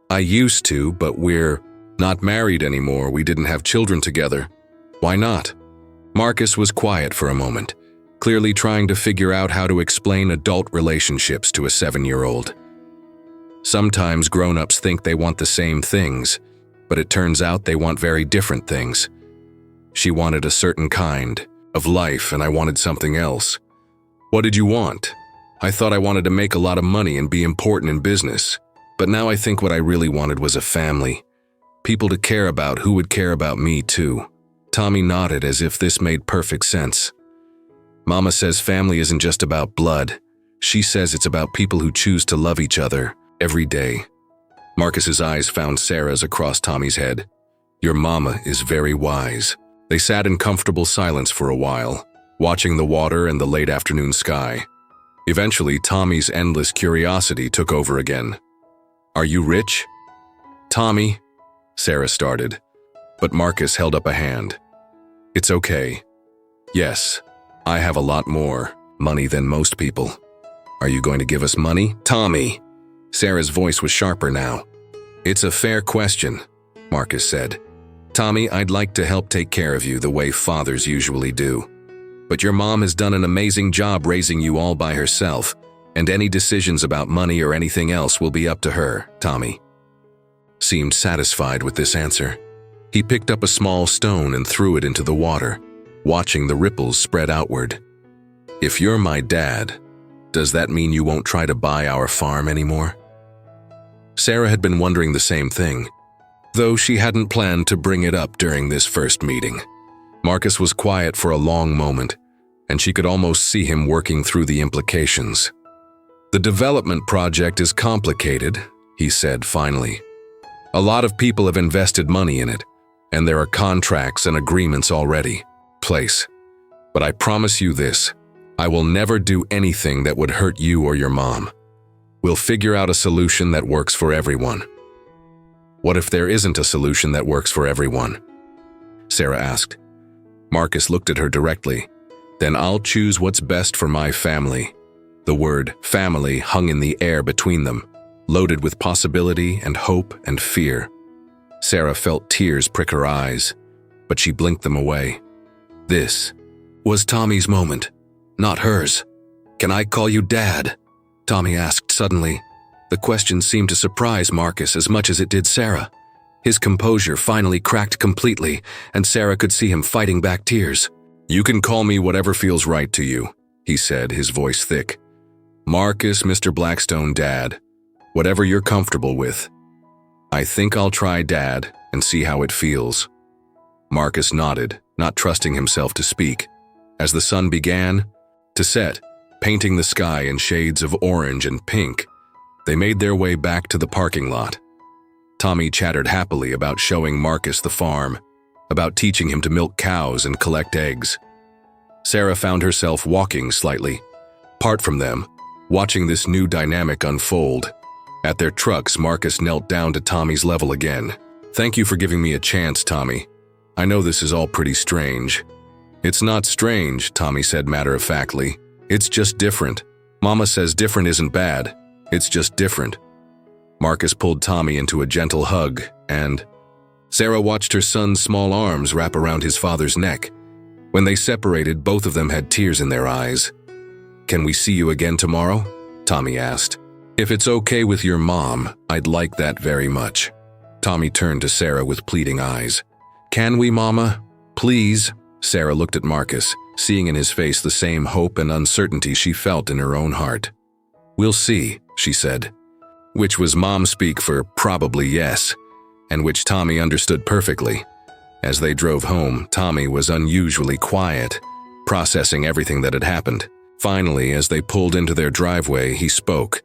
"I used to, but we're not married anymore. We didn't have children together." "Why not?" Marcus was quiet for a moment, clearly trying to figure out how to explain adult relationships to a 7-year-old. Sometimes grown-ups think they want the same things, but it turns out they want very different things. She wanted a certain kind of life, and I wanted something else. "What did you want?" "I thought I wanted to make a lot of money and be important in business, but now I think what I really wanted was a family. People to care about who would care about me too." Tommy nodded as if this made perfect sense. "Mama says family isn't just about blood. She says it's about people who choose to love each other every day." Marcus's eyes found Sarah's across Tommy's head. "Your mama is very wise." They sat in comfortable silence for a while, watching the water and the late afternoon sky. Eventually, Tommy's endless curiosity took over again. "Are you rich?" "Tommy," Sarah started, but Marcus held up a hand. "It's okay. Yes, I have a lot more money than most people." "Are you going to give us money?" "Tommy!" Sarah's voice was sharper now. "It's a fair question," Marcus said. "Tommy, I'd like to help take care of you the way fathers usually do. But your mom has done an amazing job raising you all by herself, and any decisions about money or anything else will be up to her." Tommy seemed satisfied with this answer. He picked up a small stone and threw it into the water, watching the ripples spread outward. "If you're my dad, does that mean you won't try to buy our farm anymore?" Sarah had been wondering the same thing, though she hadn't planned to bring it up during this first meeting. Marcus was quiet for a long moment, and she could almost see him working through the implications. "The development project is complicated," he said finally. "A lot of people have invested money in it, and there are contracts and agreements already in place. But I promise you this, I will never do anything that would hurt you or your mom. We'll figure out a solution that works for everyone." "What if there isn't a solution that works for everyone?" Sarah asked. Marcus looked at her directly. "Then I'll choose what's best for my family." The word family hung in the air between them, loaded with possibility and hope and fear. Sarah felt tears prick her eyes, but she blinked them away. This was Tommy's moment, not hers. "Can I call you Dad?" Tommy asked suddenly. The question seemed to surprise Marcus as much as it did Sarah. His composure finally cracked completely, and Sarah could see him fighting back tears. "You can call me whatever feels right to you," he said, his voice thick. "Marcus, Mr. Blackstone, Dad. Whatever you're comfortable with." "I think I'll try Dad and see how it feels." Marcus nodded, not trusting himself to speak. As the sun began to set, painting the sky in shades of orange and pink, they made their way back to the parking lot. Tommy chattered happily about showing Marcus the farm, about teaching him to milk cows and collect eggs. Sarah found herself walking slightly apart from them, watching this new dynamic unfold. At their trucks, Marcus knelt down to Tommy's level again. "Thank you for giving me a chance, Tommy. I know this is all pretty strange." "It's not strange," Tommy said matter-of-factly. "It's just different. Mama says different isn't bad. It's just different." Marcus pulled Tommy into a gentle hug, and Sarah watched her son's small arms wrap around his father's neck. When they separated, both of them had tears in their eyes. "Can we see you again tomorrow?" Tommy asked. "If it's okay with your mom, I'd like that very much." Tommy turned to Sarah with pleading eyes. "Can we, Mama? Please?" Sarah looked at Marcus, seeing in his face the same hope and uncertainty she felt in her own heart. "We'll see," she said, which was mom speak for probably yes, and which Tommy understood perfectly. As they drove home, Tommy was unusually quiet, processing everything that had happened. Finally, as they pulled into their driveway, he spoke.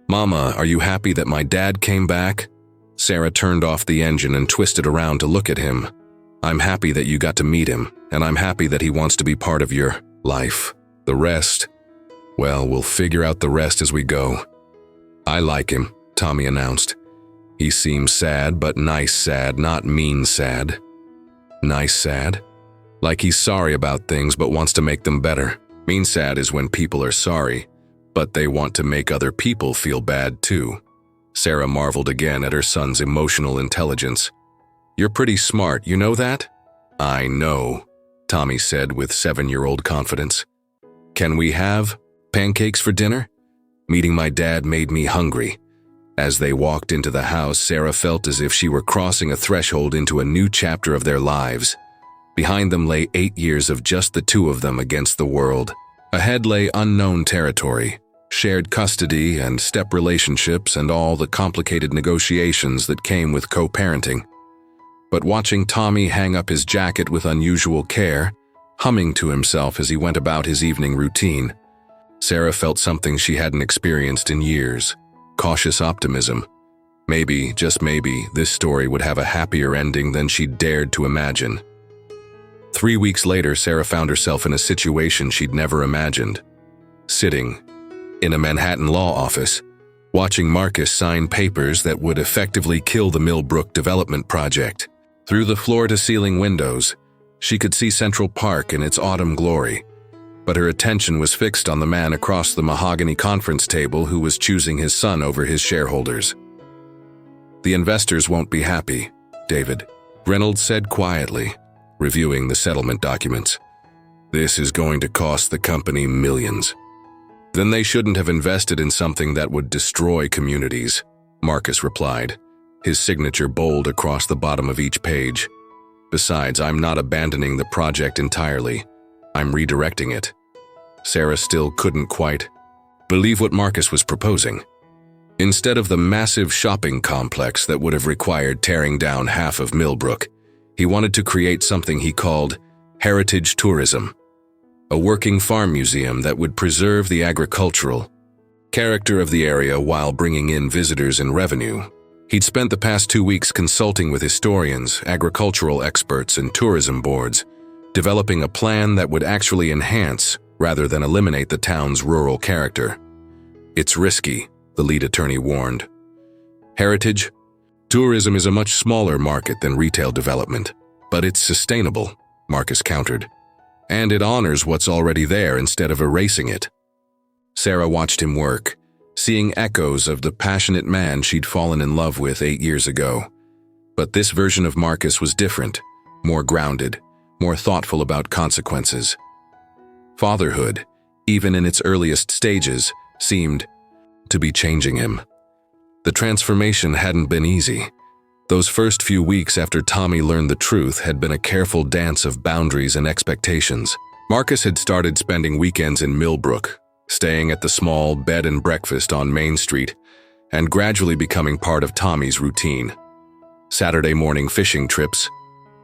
"Mama, are you happy that my dad came back?" Sarah turned off the engine and twisted around to look at him. "I'm happy that you got to meet him, and I'm happy that he wants to be part of your life. The rest, well, we'll figure out the rest as we go." "I like him," Tommy announced. "He seems sad, but nice sad, not mean sad." "Nice sad?" "Like he's sorry about things but wants to make them better. Mean sad is when people are sorry, but they want to make other people feel bad too." Sarah marveled again at her son's emotional intelligence. "You're pretty smart, you know that?" "I know," Tommy said with 7-year-old confidence. "Can we have pancakes for dinner?" Meeting my dad made me hungry. As they walked into the house, Sarah felt as if she were crossing a threshold into a new chapter of their lives. Behind them lay 8 years of just the two of them against the world. Ahead lay unknown territory, shared custody and step relationships and all the complicated negotiations that came with co-parenting. But watching Tommy hang up his jacket with unusual care, humming to himself as he went about his evening routine, Sarah felt something she hadn't experienced in years: cautious optimism. Maybe, just maybe, this story would have a happier ending than she'd dared to imagine. 3 weeks later, Sarah found herself in a situation she'd never imagined. Sitting in a Manhattan law office, watching Marcus sign papers that would effectively kill the Millbrook development project. Through the floor-to-ceiling windows, she could see Central Park in its autumn glory, but her attention was fixed on the man across the mahogany conference table who was choosing his son over his shareholders. "The investors won't be happy, David," Reynolds said quietly, reviewing the settlement documents. "This is going to cost the company millions." "Then they shouldn't have invested in something that would destroy communities," Marcus replied, his signature bold across the bottom of each page. "Besides, I'm not abandoning the project entirely. I'm redirecting it." Sarah still couldn't quite believe what Marcus was proposing. Instead of the massive shopping complex that would have required tearing down half of Millbrook, he wanted to create something he called heritage tourism, a working farm museum that would preserve the agricultural character of the area while bringing in visitors and revenue. He'd spent the past 2 weeks consulting with historians, agricultural experts, and tourism boards, developing a plan that would actually enhance rather than eliminate the town's rural character. "It's risky," the lead attorney warned. "Heritage tourism is a much smaller market than retail development, but it's sustainable," Marcus countered. "And it honors what's already there instead of erasing it." Sarah watched him work, seeing echoes of the passionate man she'd fallen in love with 8 years ago. But this version of Marcus was different, more grounded, more thoughtful about consequences. Fatherhood, even in its earliest stages, seemed to be changing him. The transformation hadn't been easy. Those first few weeks after Tommy learned the truth had been a careful dance of boundaries and expectations. Marcus had started spending weekends in Millbrook, staying at the small bed and breakfast on Main Street, and gradually becoming part of Tommy's routine. Saturday morning fishing trips,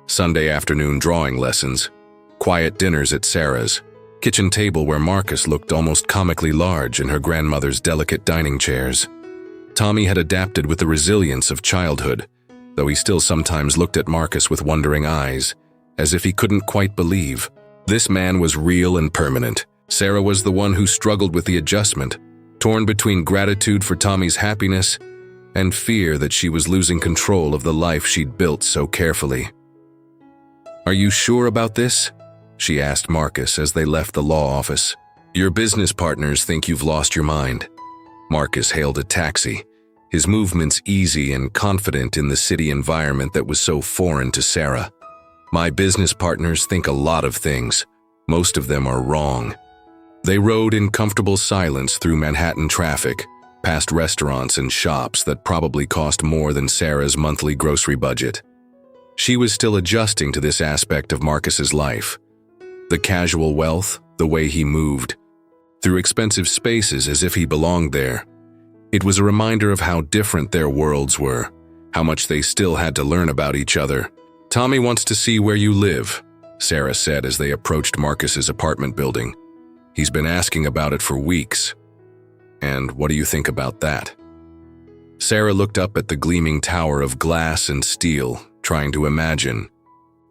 Sunday afternoon drawing lessons, quiet dinners at Sarah's, kitchen table where Marcus looked almost comically large in her grandmother's delicate dining chairs. Tommy had adapted with the resilience of childhood, though he still sometimes looked at Marcus with wondering eyes, as if he couldn't quite believe. This man was real and permanent. Sarah was the one who struggled with the adjustment, torn between gratitude for Tommy's happiness and fear that she was losing control of the life she'd built so carefully. "Are you sure about this?" she asked Marcus as they left the law office. "Your business partners think you've lost your mind." Marcus hailed a taxi, his movements easy and confident in the city environment that was so foreign to Sarah. "My business partners think a lot of things. Most of them are wrong." They rode in comfortable silence through Manhattan traffic, past restaurants and shops that probably cost more than Sarah's monthly grocery budget. She was still adjusting to this aspect of Marcus's life. The casual wealth, the way he moved through expensive spaces as if he belonged there. It was a reminder of how different their worlds were, how much they still had to learn about each other. "Tommy wants to see where you live," Sarah said as they approached Marcus's apartment building. "He's been asking about it for weeks. And what do you think about that?" Sarah looked up at the gleaming tower of glass and steel, trying to imagine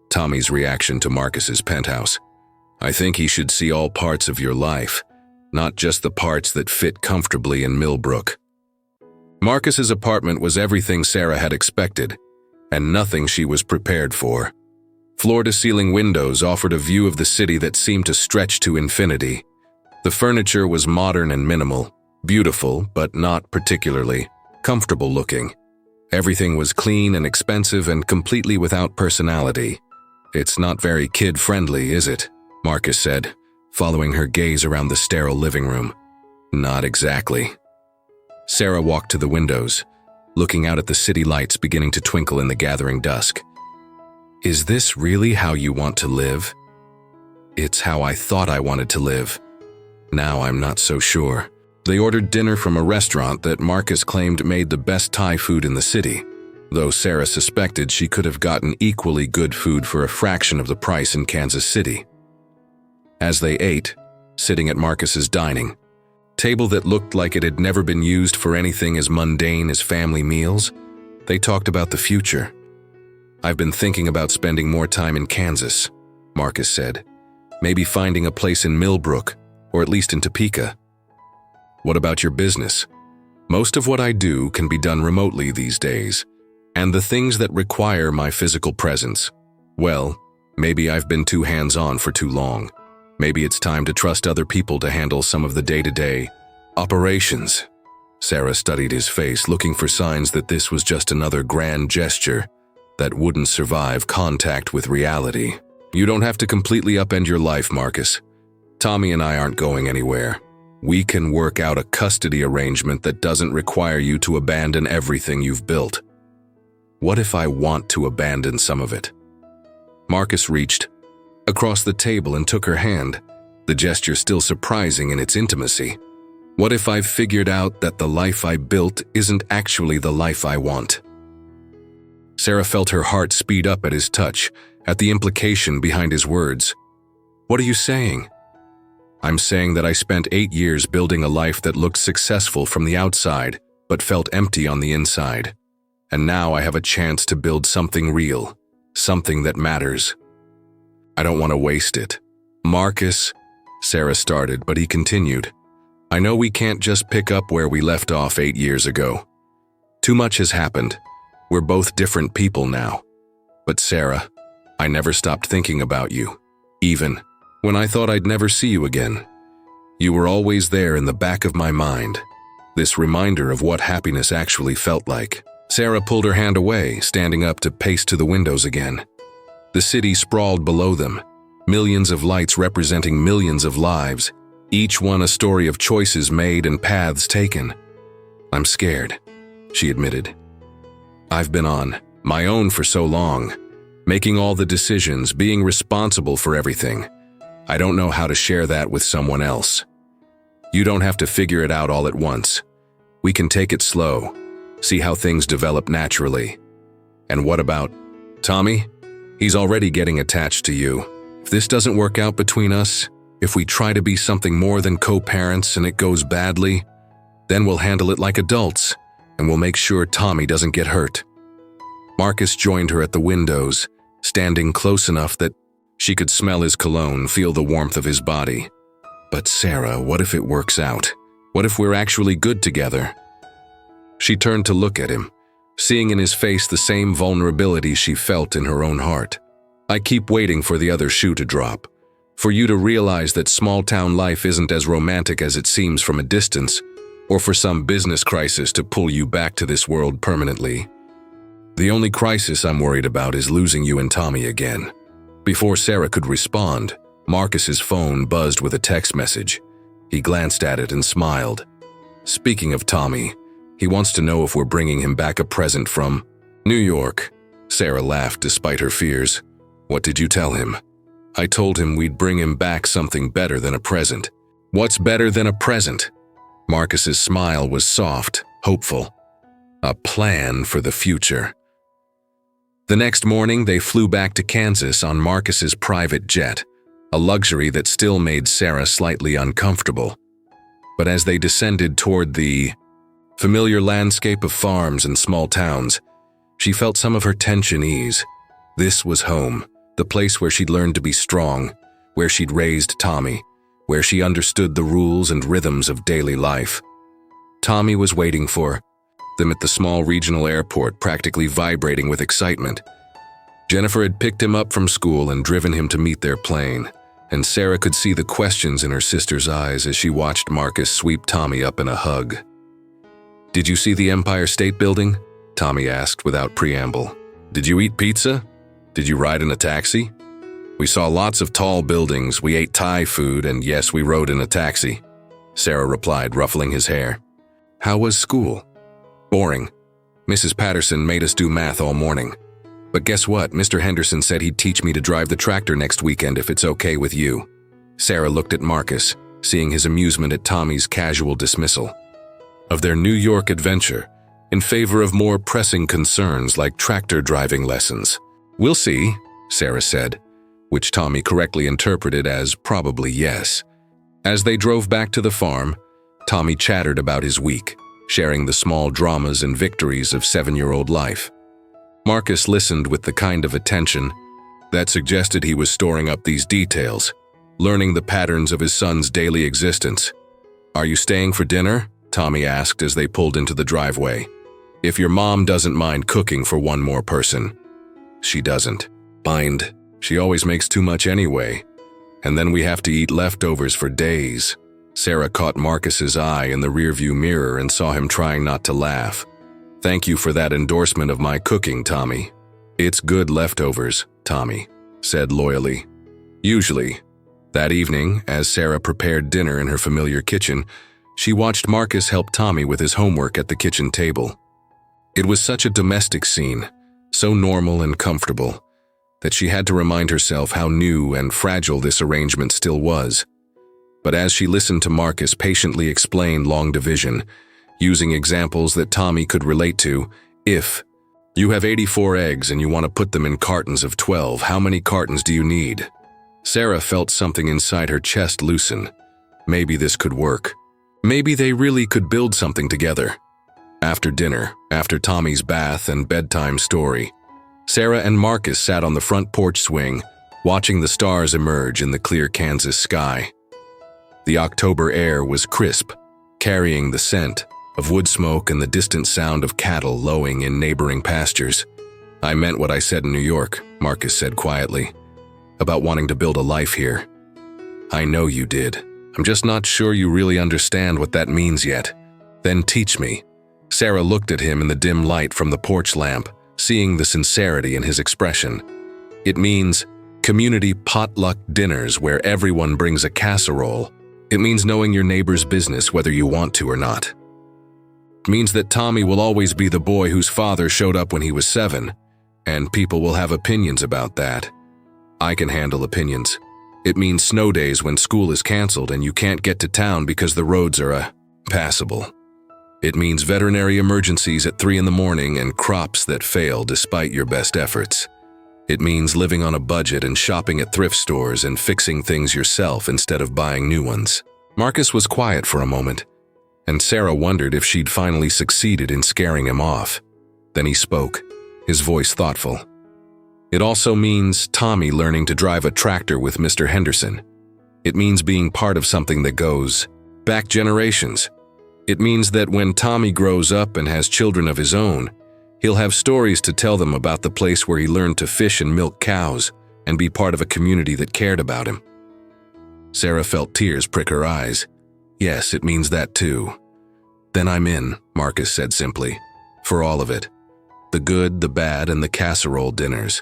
Tommy's reaction to Marcus's penthouse. "I think he should see all parts of your life, not just the parts that fit comfortably in Millbrook." Marcus's apartment was everything Sarah had expected, and nothing she was prepared for. Floor-to-ceiling windows offered a view of the city that seemed to stretch to infinity. The furniture was modern and minimal, beautiful but not particularly comfortable looking. Everything was clean and expensive and completely without personality. "It's not very kid-friendly, is it?" Marcus said, following her gaze around the sterile living room. "Not exactly." Sarah walked to the windows, looking out at the city lights beginning to twinkle in the gathering dusk. "Is this really how you want to live?" "It's how I thought I wanted to live. Now I'm not so sure." They ordered dinner from a restaurant that Marcus claimed made the best Thai food in the city, though Sarah suspected she could have gotten equally good food for a fraction of the price in Kansas City. As they ate, sitting at Marcus's dining table that looked like it had never been used for anything as mundane as family meals, they talked about the future. "I've been thinking about spending more time in Kansas," Marcus said. "Maybe finding a place in Millbrook, or at least in Topeka." "What about your business?" "Most of what I do can be done remotely these days, and the things that require my physical presence, well, maybe I've been too hands-on for too long. Maybe it's time to trust other people to handle some of the day-to-day operations." Sarah studied his face, looking for signs that this was just another grand gesture that wouldn't survive contact with reality. "You don't have to completely upend your life, Marcus. Tommy and I aren't going anywhere. We can work out a custody arrangement that doesn't require you to abandon everything you've built." "What if I want to abandon some of it?" Marcus reached across the table and took her hand, the gesture still surprising in its intimacy. "What if I've figured out that the life I built isn't actually the life I want?" Sarah felt her heart speed up at his touch, at the implication behind his words. "What are you saying?" "I'm saying that I spent 8 years building a life that looked successful from the outside, but felt empty on the inside. And now I have a chance to build something real, something that matters. I don't want to waste it." "Marcus," Sarah started, but he continued. "I know we can't just pick up where we left off 8 years ago. Too much has happened. We're both different people now. But Sarah, I never stopped thinking about you, even when I thought I'd never see you again. You were always there in the back of my mind, this reminder of what happiness actually felt like." Sarah pulled her hand away, standing up to pace to the windows again. The city sprawled below them, millions of lights representing millions of lives, each one a story of choices made and paths taken. "I'm scared," she admitted. "I've been on my own for so long, making all the decisions, being responsible for everything. I don't know how to share that with someone else. You don't have to figure it out all at once. We can take it slow, see how things develop naturally." "And what about Tommy? He's already getting attached to you. If this doesn't work out between us, if we try to be something more than co-parents and it goes badly, then we'll handle it like adults, and we'll make sure Tommy doesn't get hurt." Marcus joined her at the windows, standing close enough that she could smell his cologne, feel the warmth of his body. "But Sarah, what if it works out? What if we're actually good together?" She turned to look at him, seeing in his face the same vulnerability she felt in her own heart. "I keep waiting for the other shoe to drop, for you to realize that small-town life isn't as romantic as it seems from a distance, or for some business crisis to pull you back to this world permanently. The only crisis I'm worried about is losing you and Tommy again." Before Sarah could respond, Marcus's phone buzzed with a text message. He glanced at it and smiled. "Speaking of Tommy, he wants to know if we're bringing him back a present from New York." Sarah laughed despite her fears. "What did you tell him?" "I told him we'd bring him back something better than a present." "What's better than a present?" Marcus's smile was soft, hopeful. "A plan for the future." The next morning, they flew back to Kansas on Marcus's private jet, a luxury that still made Sarah slightly uncomfortable. But as they descended toward the familiar landscape of farms and small towns, she felt some of her tension ease. This was home, the place where she'd learned to be strong, where she'd raised Tommy, where she understood the rules and rhythms of daily life. Tommy was waiting for them at the small regional airport, practically vibrating with excitement. Jennifer had picked him up from school and driven him to meet their plane, and Sarah could see the questions in her sister's eyes as she watched Marcus sweep Tommy up in a hug. "Did you see the Empire State Building?" Tommy asked without preamble. "Did you eat pizza? Did you ride in a taxi?" "We saw lots of tall buildings, we ate Thai food, and yes, we rode in a taxi," Sarah replied, ruffling his hair. "How was school?" "Boring. Mrs. Patterson made us do math all morning. But guess what? Mr. Henderson said he'd teach me to drive the tractor next weekend if it's okay with you." Sarah looked at Marcus, seeing his amusement at Tommy's casual dismissal of their New York adventure in favor of more pressing concerns like tractor driving lessons. "We'll see," Sarah said, which Tommy correctly interpreted as probably yes. As they drove back to the farm, Tommy chattered about his week, sharing the small dramas and victories of 7-year-old life. Marcus listened with the kind of attention that suggested he was storing up these details, learning the patterns of his son's daily existence. "Are you staying for dinner?" Tommy asked as they pulled into the driveway. "If your mom doesn't mind cooking for one more person." "She doesn't mind. She always makes too much anyway. And then we have to eat leftovers for days." Sarah caught Marcus's eye in the rearview mirror and saw him trying not to laugh. "Thank you for that endorsement of my cooking, Tommy." "It's good leftovers," Tommy said loyally. Usually, that evening, as Sarah prepared dinner in her familiar kitchen, she watched Marcus help Tommy with his homework at the kitchen table. It was such a domestic scene, so normal and comfortable, that she had to remind herself how new and fragile this arrangement still was. But as she listened to Marcus patiently explain long division, using examples that Tommy could relate to, if you have 84 eggs and you want to put them in cartons of 12, how many cartons do you need? Sarah felt something inside her chest loosen. Maybe this could work. Maybe they really could build something together. After dinner, after Tommy's bath and bedtime story, Sarah and Marcus sat on the front porch swing, watching the stars emerge in the clear Kansas sky. The October air was crisp, carrying the scent of wood smoke and the distant sound of cattle lowing in neighboring pastures. "I meant what I said in New York," Marcus said quietly, "about wanting to build a life here." "I know you did. I'm just not sure you really understand what that means yet." "Then teach me." Sarah looked at him in the dim light from the porch lamp, seeing the sincerity in his expression. "It means community potluck dinners where everyone brings a casserole. It means knowing your neighbor's business whether you want to or not. It means that Tommy will always be the boy whose father showed up when he was 7, and people will have opinions about that. I can handle opinions. It means snow days when school is canceled and you can't get to town because the roads are passable. It means veterinary emergencies at 3 in the morning and crops that fail despite your best efforts. It means living on a budget and shopping at thrift stores and fixing things yourself instead of buying new ones." Marcus was quiet for a moment, and Sarah wondered if she'd finally succeeded in scaring him off. Then he spoke, his voice thoughtful. "It also means Tommy learning to drive a tractor with Mr. Henderson. It means being part of something that goes back generations. It means that when Tommy grows up and has children of his own, he'll have stories to tell them about the place where he learned to fish and milk cows and be part of a community that cared about him." Sarah felt tears prick her eyes. "Yes, it means that too." "Then I'm in," Marcus said simply. "For all of it. The good, the bad, and the casserole dinners."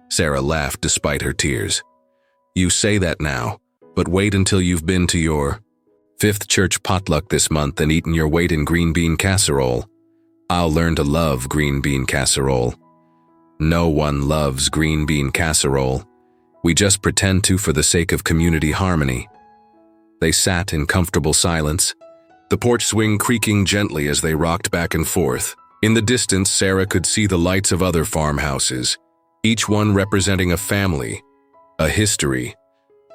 Sarah laughed despite her tears. "You say that now, but wait until you've been to your 5th church potluck this month and eaten your weight in green bean casserole. I'll learn to love green bean casserole." "No one loves green bean casserole. We just pretend to for the sake of community harmony." They sat in comfortable silence, the porch swing creaking gently as they rocked back and forth, In the distance, Sarah could see the lights of other farmhouses, each one representing a family, a history,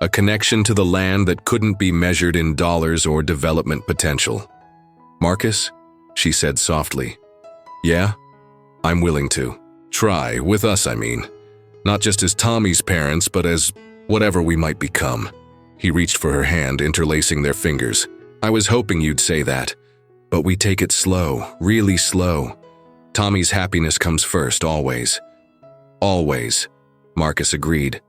a connection to the land that couldn't be measured in dollars or development potential. "Marcus?" she said softly. "Yeah? I'm willing to. Try, with us I mean. Not just as Tommy's parents, but as whatever we might become." He reached for her hand, interlacing their fingers. "I was hoping you'd say that. But we take it slow, really slow. Tommy's happiness comes first, always." "Always," Marcus agreed.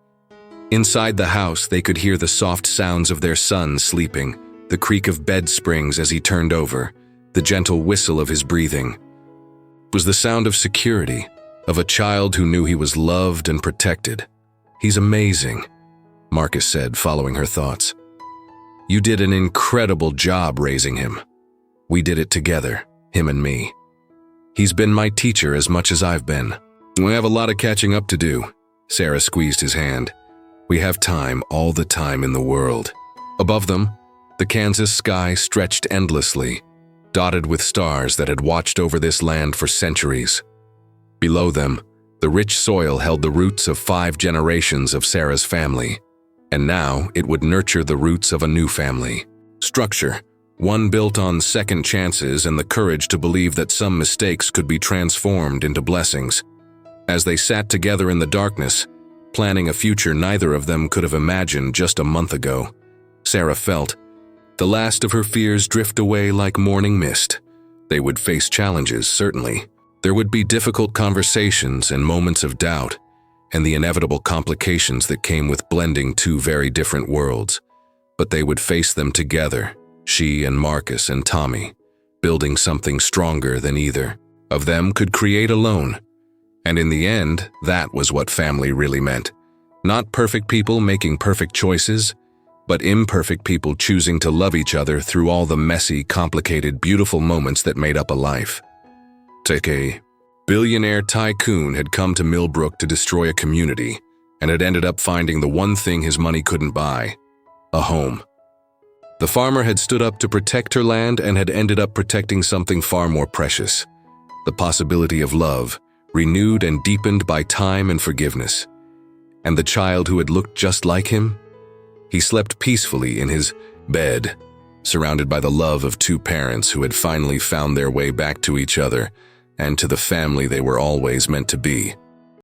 Inside the house, they could hear the soft sounds of their son sleeping, the creak of bed springs as he turned over, the gentle whistle of his breathing. It was the sound of security, of a child who knew he was loved and protected. "He's amazing," Marcus said, following her thoughts. "You did an incredible job raising him. We did it together, him and me. He's been my teacher as much as I've been. We have a lot of catching up to do." Sarah squeezed his hand. "We have time, all the time in the world." Above them, the Kansas sky stretched endlessly, dotted with stars that had watched over this land for centuries. Below them, the rich soil held the roots of 5 generations of Sarah's family, and now it would nurture the roots of a new family. Structure, one built on second chances and the courage to believe that some mistakes could be transformed into blessings. As they sat together in the darkness, planning a future neither of them could have imagined just a month ago, Sarah felt the last of her fears drift away like morning mist. They would face challenges, certainly. There would be difficult conversations and moments of doubt, and the inevitable complications that came with blending 2 very different worlds. But they would face them together, she and Marcus and Tommy, building something stronger than either of them could create alone. And in the end, that was what family really meant. Not perfect people making perfect choices, but imperfect people choosing to love each other through all the messy, complicated, beautiful moments that made up a life. A billionaire tycoon had come to Millbrook to destroy a community and had ended up finding the one thing his money couldn't buy: a home. The farmer had stood up to protect her land and had ended up protecting something far more precious: the possibility of love, renewed and deepened by time and forgiveness. And the child who had looked just like him? He slept peacefully in his bed, surrounded by the love of 2 parents who had finally found their way back to each other and to the family they were always meant to be.